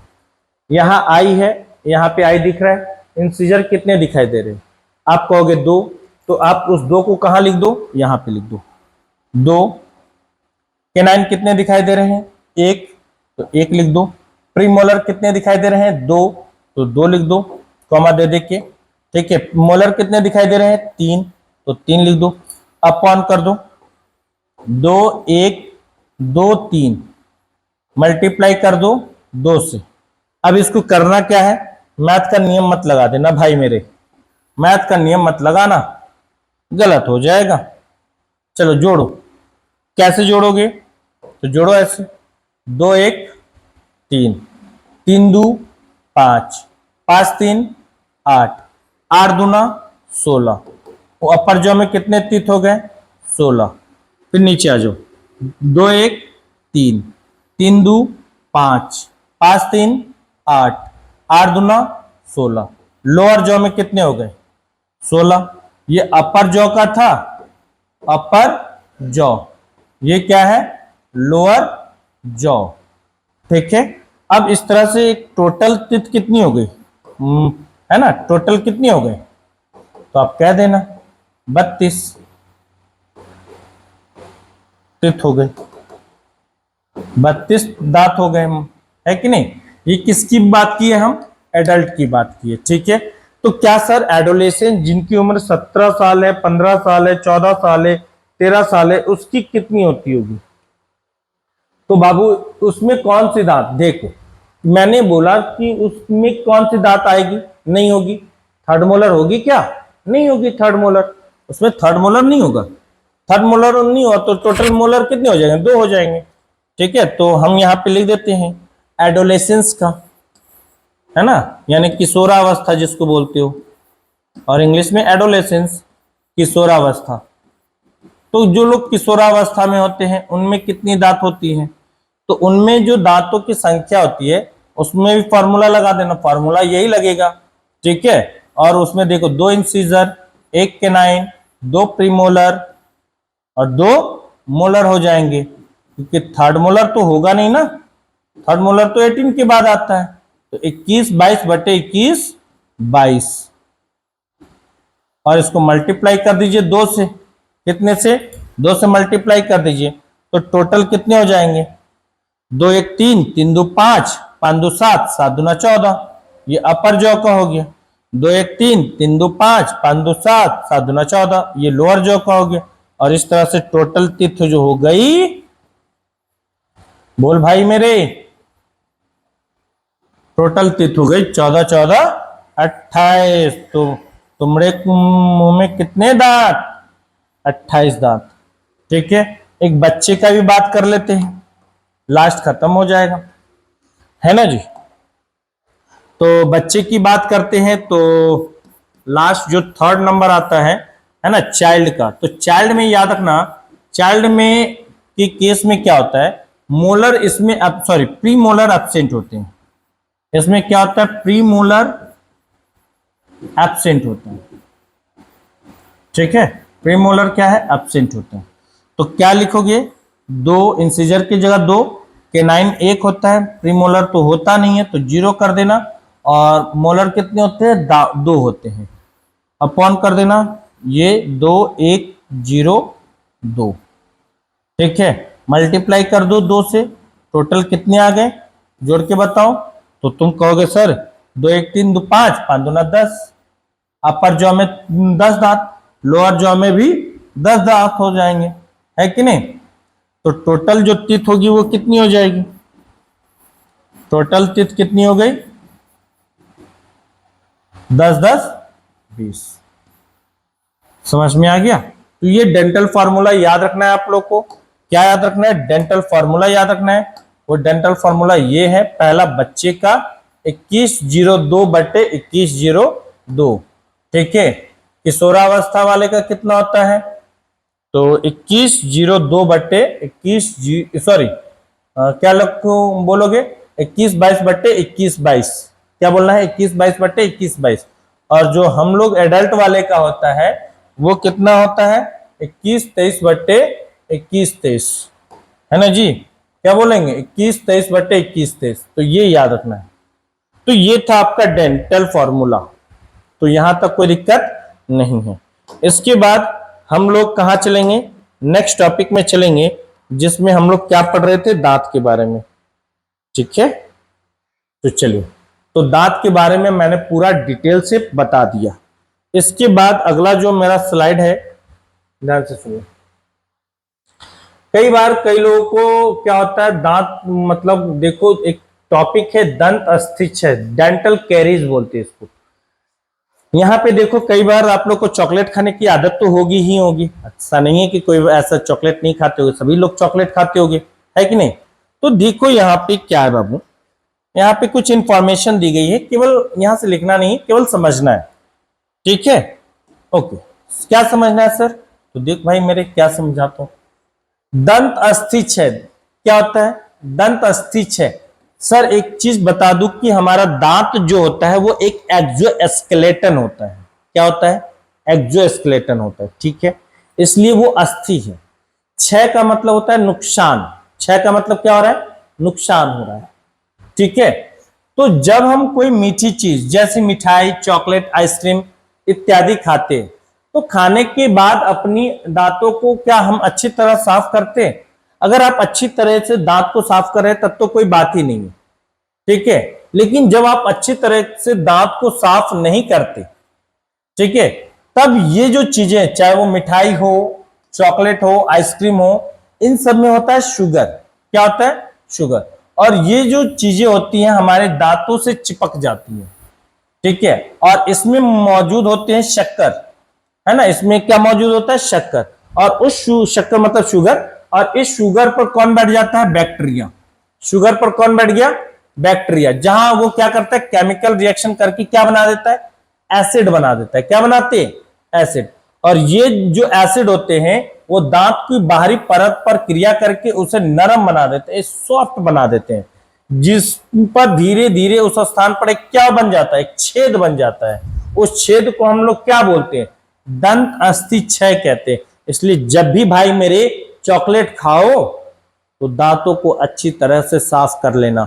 यहाँ आई है, यहाँ पे आई दिख रहा है। इंसीजर कितने दिखाई दे रहे हैं? आप कहोगे 2, तो आप उस 2 को कहाँ लिख दो? यहाँ पे लिख दो 2। कैनाइन कितने दिखाई दे रहे हैं? 1, तो 1 लिख दो। प्रीमोलर कितने दिखाई दे रहे हैं? 2, तो 2 लिख दो, कॉमा दे के। ठीक है। मोलर कितने दिखाई दे रहे हैं? 3, तो 3 लिख दो। अपॉन कर दो 2 1 2 3, मल्टीप्लाई कर दो 2 से। अब इसको करना क्या है? मैथ का नियम मत लगा देना भाई मेरे, मैथ का नियम मत लगाना, गलत हो जाएगा। चलो जोड़ो। कैसे जोड़ोगे? तो जोड़ो ऐसे, 2 1 3, 3 2 5, 5 3 8, 8 दूना 16। वो अपर जॉ में कितने तीत हो गए? 16। फिर नीचे आ जाओ, 2 1 3, 3 2 5, 5 3 8, 8 दूना 16। लोअर जॉ में कितने हो गए? 16। ये अपर जॉ का था, अपर जॉ। ये क्या है? Lower jaw. ठीक है। अब इस तरह से एक टोटल टीथ कितनी हो गई? है ना, टोटल कितनी हो गई? तो आप कह देना 32 टीथ हो गए, 32 दांत हो गए, है कि नहीं? ये किसकी बात की है? हम एडल्ट की बात की है। ठीक है। तो क्या सर एडोलेसेंट जिनकी उम्र 17 साल है, 15 साल है, 14 साल है, 13 साल है, उसकी कितनी होती होगी? तो बाबू उसमें कौन सी दांत, देखो मैंने बोला कि उसमें कौन सी दांत आएगी, नहीं होगी। थर्ड मोलर होगी क्या? नहीं होगी थर्ड मोलर, उसमें थर्ड मोलर नहीं होगा। थर्ड मोलर नहीं हुआ तो टोटल मोलर कितने हो जाएंगे? 2 हो जाएंगे। ठीक है, तो हम यहाँ पे लिख देते हैं एडोलेसेंस का, है ना, यानी किशोरावस्था जिसको बोलते हो, और इंग्लिश में एडोलेसेंस, किशोरावस्था। तो जो लोग किशोरावस्था में होते हैं उनमें कितनी दांत होती है? तो उनमें जो दांतों की संख्या होती है उसमें भी फॉर्मूला लगा देना, फॉर्मूला यही लगेगा। ठीक है, और उसमें देखो 2 इंसीजर, 1 केनाइन, 2 प्रीमोलर और 2 मोलर हो जाएंगे, क्योंकि थर्ड मोलर तो होगा नहीं ना, थर्ड मोलर तो 18 के बाद आता है। तो 21 22 बटे 21 22, और इसको मल्टीप्लाई कर दीजिए 2 से, कितने से? 2 से मल्टीप्लाई कर दीजिए, तो टोटल कितने हो जाएंगे? 2 1 3, 3 2 5, 5 2 7, 7 दूना 14, ये अपर जॉ का हो गया। 2 1 3, 3 2 5, 5 2 7, 7 दूना 14, ये लोअर जॉ का हो गया। और इस तरह से टोटल टीथ जो हो गई, बोल भाई मेरे, टोटल टीथ हो गई 14 14 28। तो तुम्हारे मुंह में कितने दांत? 28 दांत। ठीक है, एक बच्चे का भी बात कर लेते हैं, लास्ट खत्म हो जाएगा, है ना जी। तो बच्चे की बात करते हैं, तो लास्ट जो थर्ड नंबर आता है ना, चाइल्ड का। तो चाइल्ड में याद रखना, चाइल्ड में की केस में क्या होता है, मोलर इसमें सॉरी प्री मोलर एब्सेंट होते हैं। इसमें क्या होता है? प्री मोलर एब्सेंट होता है। ठीक है, प्री मोलर क्या है? एब्सेंट होता है। तो क्या लिखोगे? 2 इंसीजर की जगह 2, केनाइन 1 होता है, प्री मोलर तो होता नहीं है तो 0 कर देना, और मोलर कितने होते हैं? 2 होते हैं, अपॉन कर देना, ये 2 1 0 2। ठीक है, मल्टीप्लाई कर दो 2 से, टोटल कितने आ गए? जोड़ के बताओ। तो तुम कहोगे सर 2 1 3 2 5, 5 दूना 10, अपर जॉ में 10 दांत, लोअर जॉ में भी 10 दांत हो जाएंगे, है कि नहीं? तो टोटल जो टीथ होगी वो कितनी हो जाएगी? टोटल टीथ कितनी हो गई? 10 10 20। समझ में आ गया? तो ये डेंटल फॉर्मूला याद रखना है आप लोग को। क्या याद रखना है? डेंटल फॉर्मूला याद रखना है। वो डेंटल फॉर्मूला ये है, पहला बच्चे का 2102 बटे 2102। ठीक है, किशोरावस्था वाले का कितना होता है? तो 2102 बटे 21 सॉरी क्या बोलोगे? 21 22 बटे 21 22। क्या बोलना है? 21 22 बटे 21 22। और जो हम लोग एडल्ट वाले का होता है वो कितना होता है? 21 23 बटे 21 23, है ना जी। क्या बोलेंगे? 21 23 बटे 21 23। तो ये याद रखना है। तो ये था आपका डेंटल फॉर्मूला। तो यहां तक कोई दिक्कत नहीं है। इसके बाद हम लोग कहां चलेंगे? नेक्स्ट टॉपिक में चलेंगे, जिसमें हम लोग क्या पढ़ रहे थे? दांत के बारे में। ठीक है, तो चलिए, तो दांत के बारे में मैंने पूरा डिटेल से बता दिया। इसके बाद अगला जो मेरा स्लाइड है, ध्यान से सुनिए। कई बार कई लोगों को क्या होता है, दांत मतलब देखो एक टॉपिक है दंत अस्थिच्छ, डेंटल कैरीज बोलते हैं इसको। यहाँ पे देखो कई बार आप लोग को चॉकलेट खाने की आदत तो होगी ही होगी, ऐसा नहीं है कि कोई ऐसा चॉकलेट नहीं खाते होगे, सभी लोग चॉकलेट खाते होंगे, है कि नहीं? तो देखो यहाँ पे क्या है बाबू, यहाँ पे कुछ इंफॉर्मेशन दी गई है, केवल यहाँ से लिखना नहीं, केवल समझना है। ठीक है, ओके। क्या समझना है सर? तो देख भाई मेरे, क्या समझाता हूं। दंत अस्थिच्छ क्या होता है? दंत अस्थिच्छ सर एक चीज बता दूं कि हमारा दांत जो होता है वो एक एक्सोस्केलेटन होता है। क्या होता है? एक्सोस्केलेटन होता है। ठीक है, इसलिए वो अस्थि है। क्षय का मतलब होता है नुकसान। क्षय का मतलब क्या हो रहा है? नुकसान हो रहा है। ठीक है, तो जब हम कोई मीठी चीज जैसे मिठाई, चॉकलेट, आइसक्रीम इत्यादि खाते हैं, तो खाने के बाद अपनी दांतों को क्या हम अच्छी तरह साफ करते हैं? अगर आप अच्छी तरह से दांत को साफ कर रहे हैं तब तो कोई बात ही नहीं है। ठीक है, लेकिन जब आप अच्छी तरह से दांत को साफ नहीं करते, ठीक है, तब ये जो चीजें, चाहे वो मिठाई हो, चॉकलेट हो, आइसक्रीम हो, इन सब में होता है शुगर। क्या होता है? शुगर। और ये जो चीजें होती हैं हमारे दांतों से चिपक जाती हैं, ठीक है। और इसमें मौजूद होते हैं शक्कर, है ना। इसमें क्या मौजूद होता है? शक्कर। और उस शक्कर मतलब शुगर, और इस शुगर पर कौन बैठ जाता है? बैक्टीरिया। शुगर पर कौन बैठ गया? बैक्टीरिया। जहां वो क्या करता है? केमिकल रिएक्शन करके क्या बना देता है? एसिड बना देता है। क्या बनाते हैं? एसिड। और ये जो एसिड होते हैं वो दांत की बाहरी परत पर क्रिया करके उसे नरम बना देते हैं, सॉफ्ट बना देते हैं, जिस पर धीरे धीरे उस स्थान पर एक क्या बन जाता है? एक छेद बन जाता है। उस छेद को हम लोग क्या बोलते हैं? दंत अस्थि क्षय कहते हैं। इसलिए जब भी भाई मेरे चॉकलेट खाओ तो दांतों को अच्छी तरह से साफ कर लेना,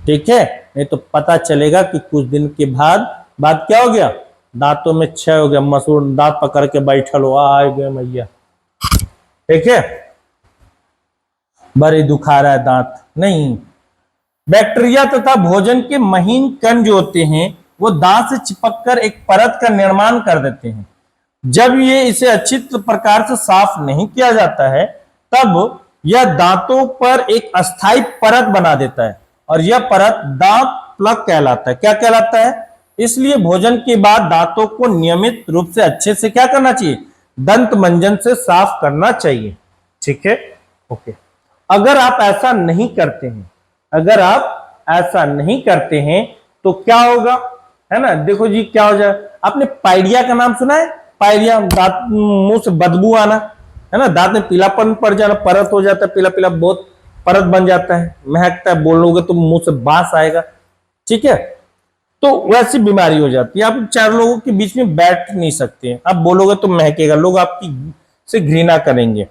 ठीक है। नहीं तो पता चलेगा कि कुछ दिन के बाद क्या हो गया? दांतों में क्षय हो गया, मसूर दांत पकड़ के बैठल हो, आ गए मैया, ठीक है, बड़े दुखा रहा है दांत। नहीं, बैक्टीरिया तथा भोजन के महीन कण जो होते हैं वो दांत से चिपककर एक परत का निर्माण कर देते हैं। जब ये इसे अच्छी प्रकार से साफ नहीं किया जाता है तब यह दांतों पर एक अस्थायी परत बना देता है, और यह परत दांत प्लग कहलाता है। क्या कहलाता है? इसलिए भोजन के बाद दांतों को नियमित रूप से अच्छे से क्या करना चाहिए? दंत मंजन से साफ करना चाहिए, ठीक है। ओके। अगर आप ऐसा नहीं करते हैं, अगर आप ऐसा नहीं करते हैं तो क्या होगा, है ना। देखो जी क्या हो जाए, आपने पाइडिया का नाम सुना है? पाइडिया, दांत मुंह से बदबू आना, है ना, दांत में पीलापन पड़ जाना, परत हो जाता है, पीला पीला बहुत परत बन जाता है, महकता है, बोलोगे तो मुंह से बांस आएगा, ठीक है। तो वैसी बीमारी हो जाती है। आप चार लोगों के बीच में बैठ नहीं सकते हैं, आप बोलोगे तो महकेगा, लोग आपकी से घृणा करेंगे।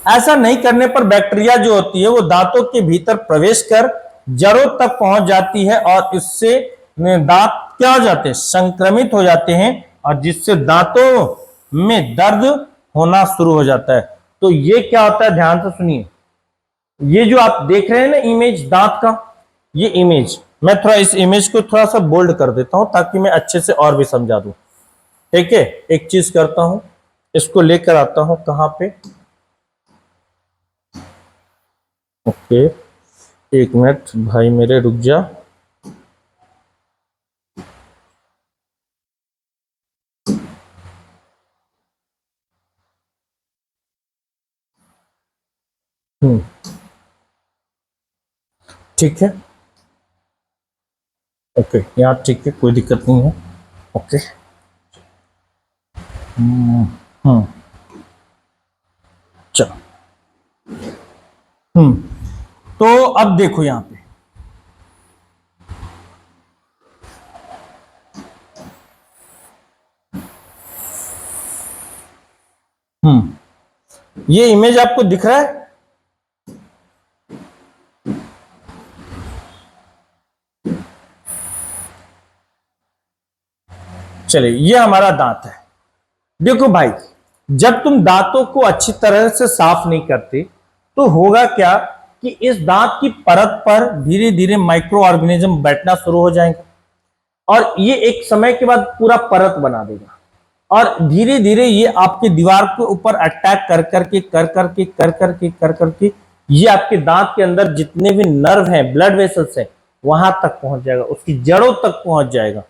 ऐसा नहीं करने पर बैक्टीरिया जो होती है वो दांतों के भीतर प्रवेश कर जड़ों तक पहुंच जाती है, और इससे दांत क्या हो जाते हैं? संक्रमित हो जाते हैं, और जिससे दांतों में दर्द होना शुरू हो जाता है। तो ये क्या होता है? ध्यान से सुनिए। ये जो आप देख रहे हैं ना इमेज दांत का, ये इमेज, मैं थोड़ा इस इमेज को थोड़ा सा बोल्ड कर देता हूं ताकि मैं अच्छे से और भी समझा दूं, ठीक है। एक चीज करता हूं, इसको लेकर आता हूं कहां पे, ओके, एक मिनट भाई मेरे रुक जा। ठीक है, ओके, यहाँ ठीक है, कोई दिक्कत नहीं है, ओके। हम्म चलो, तो अब देखो यहाँ पे, ये इमेज आपको दिख रहा है? चलिए, ये हमारा दांत है। देखो भाई, जब तुम दांतों को अच्छी तरह से साफ नहीं करते तो होगा क्या कि इस दांत की परत पर धीरे धीरे माइक्रो ऑर्गेनिज्म बैठना शुरू हो जाएंगे, और ये एक समय के बाद पूरा परत बना देगा, और धीरे धीरे ये आपके दीवार के ऊपर अटैक कर करके ये आपके दांत के अंदर जितने भी नर्व हैं, ब्लड वेसल्स हैं, वहां तक पहुंच जाएगा, उसकी जड़ों तक पहुंच जाएगा,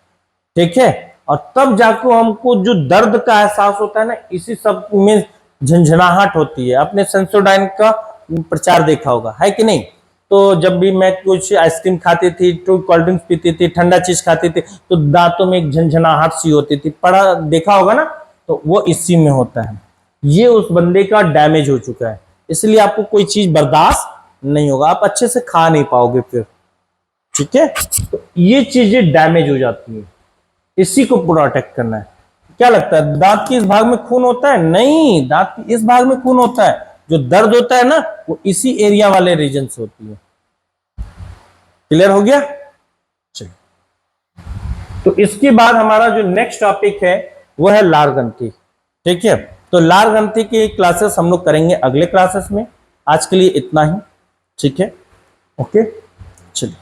ठीक है। और तब जाकर हमको जो दर्द का एहसास होता है ना, इसी सब में झंझनाहट होती है। आपने सेंसोडाइन का प्रचार देखा होगा, है कि नहीं? तो जब भी मैं कुछ आइसक्रीम खाती थी, तो कोल्ड ड्रिंक्स पीती थी, ठंडा चीज खाती थी, तो दांतों में एक झंझनाहट सी होती थी, पढ़ा देखा होगा ना, तो वो इसी में होता है। ये उस बंदे का डैमेज हो चुका है, इसलिए आपको कोई चीज बर्दाश्त नहीं होगा, आप अच्छे से खा नहीं पाओगे फिर, ठीक है। तो ये चीजें डैमेज हो जाती है, इसी को प्रोटेक्ट करना है। क्या लगता है दांत के इस भाग में खून होता है? नहीं, दांत के इस भाग में खून होता है, जो दर्द होता है ना वो इसी एरिया वाले रीजन से होती है। क्लियर हो गया? चलिए, तो इसके बाद हमारा जो नेक्स्ट टॉपिक है वो है लार ग्रंथि, ठीक है। तो लार ग्रंथि की क्लासेस हम लोग करेंगे अगले क्लासेस में। आज के लिए इतना ही, ठीक है, ओके, चलिए।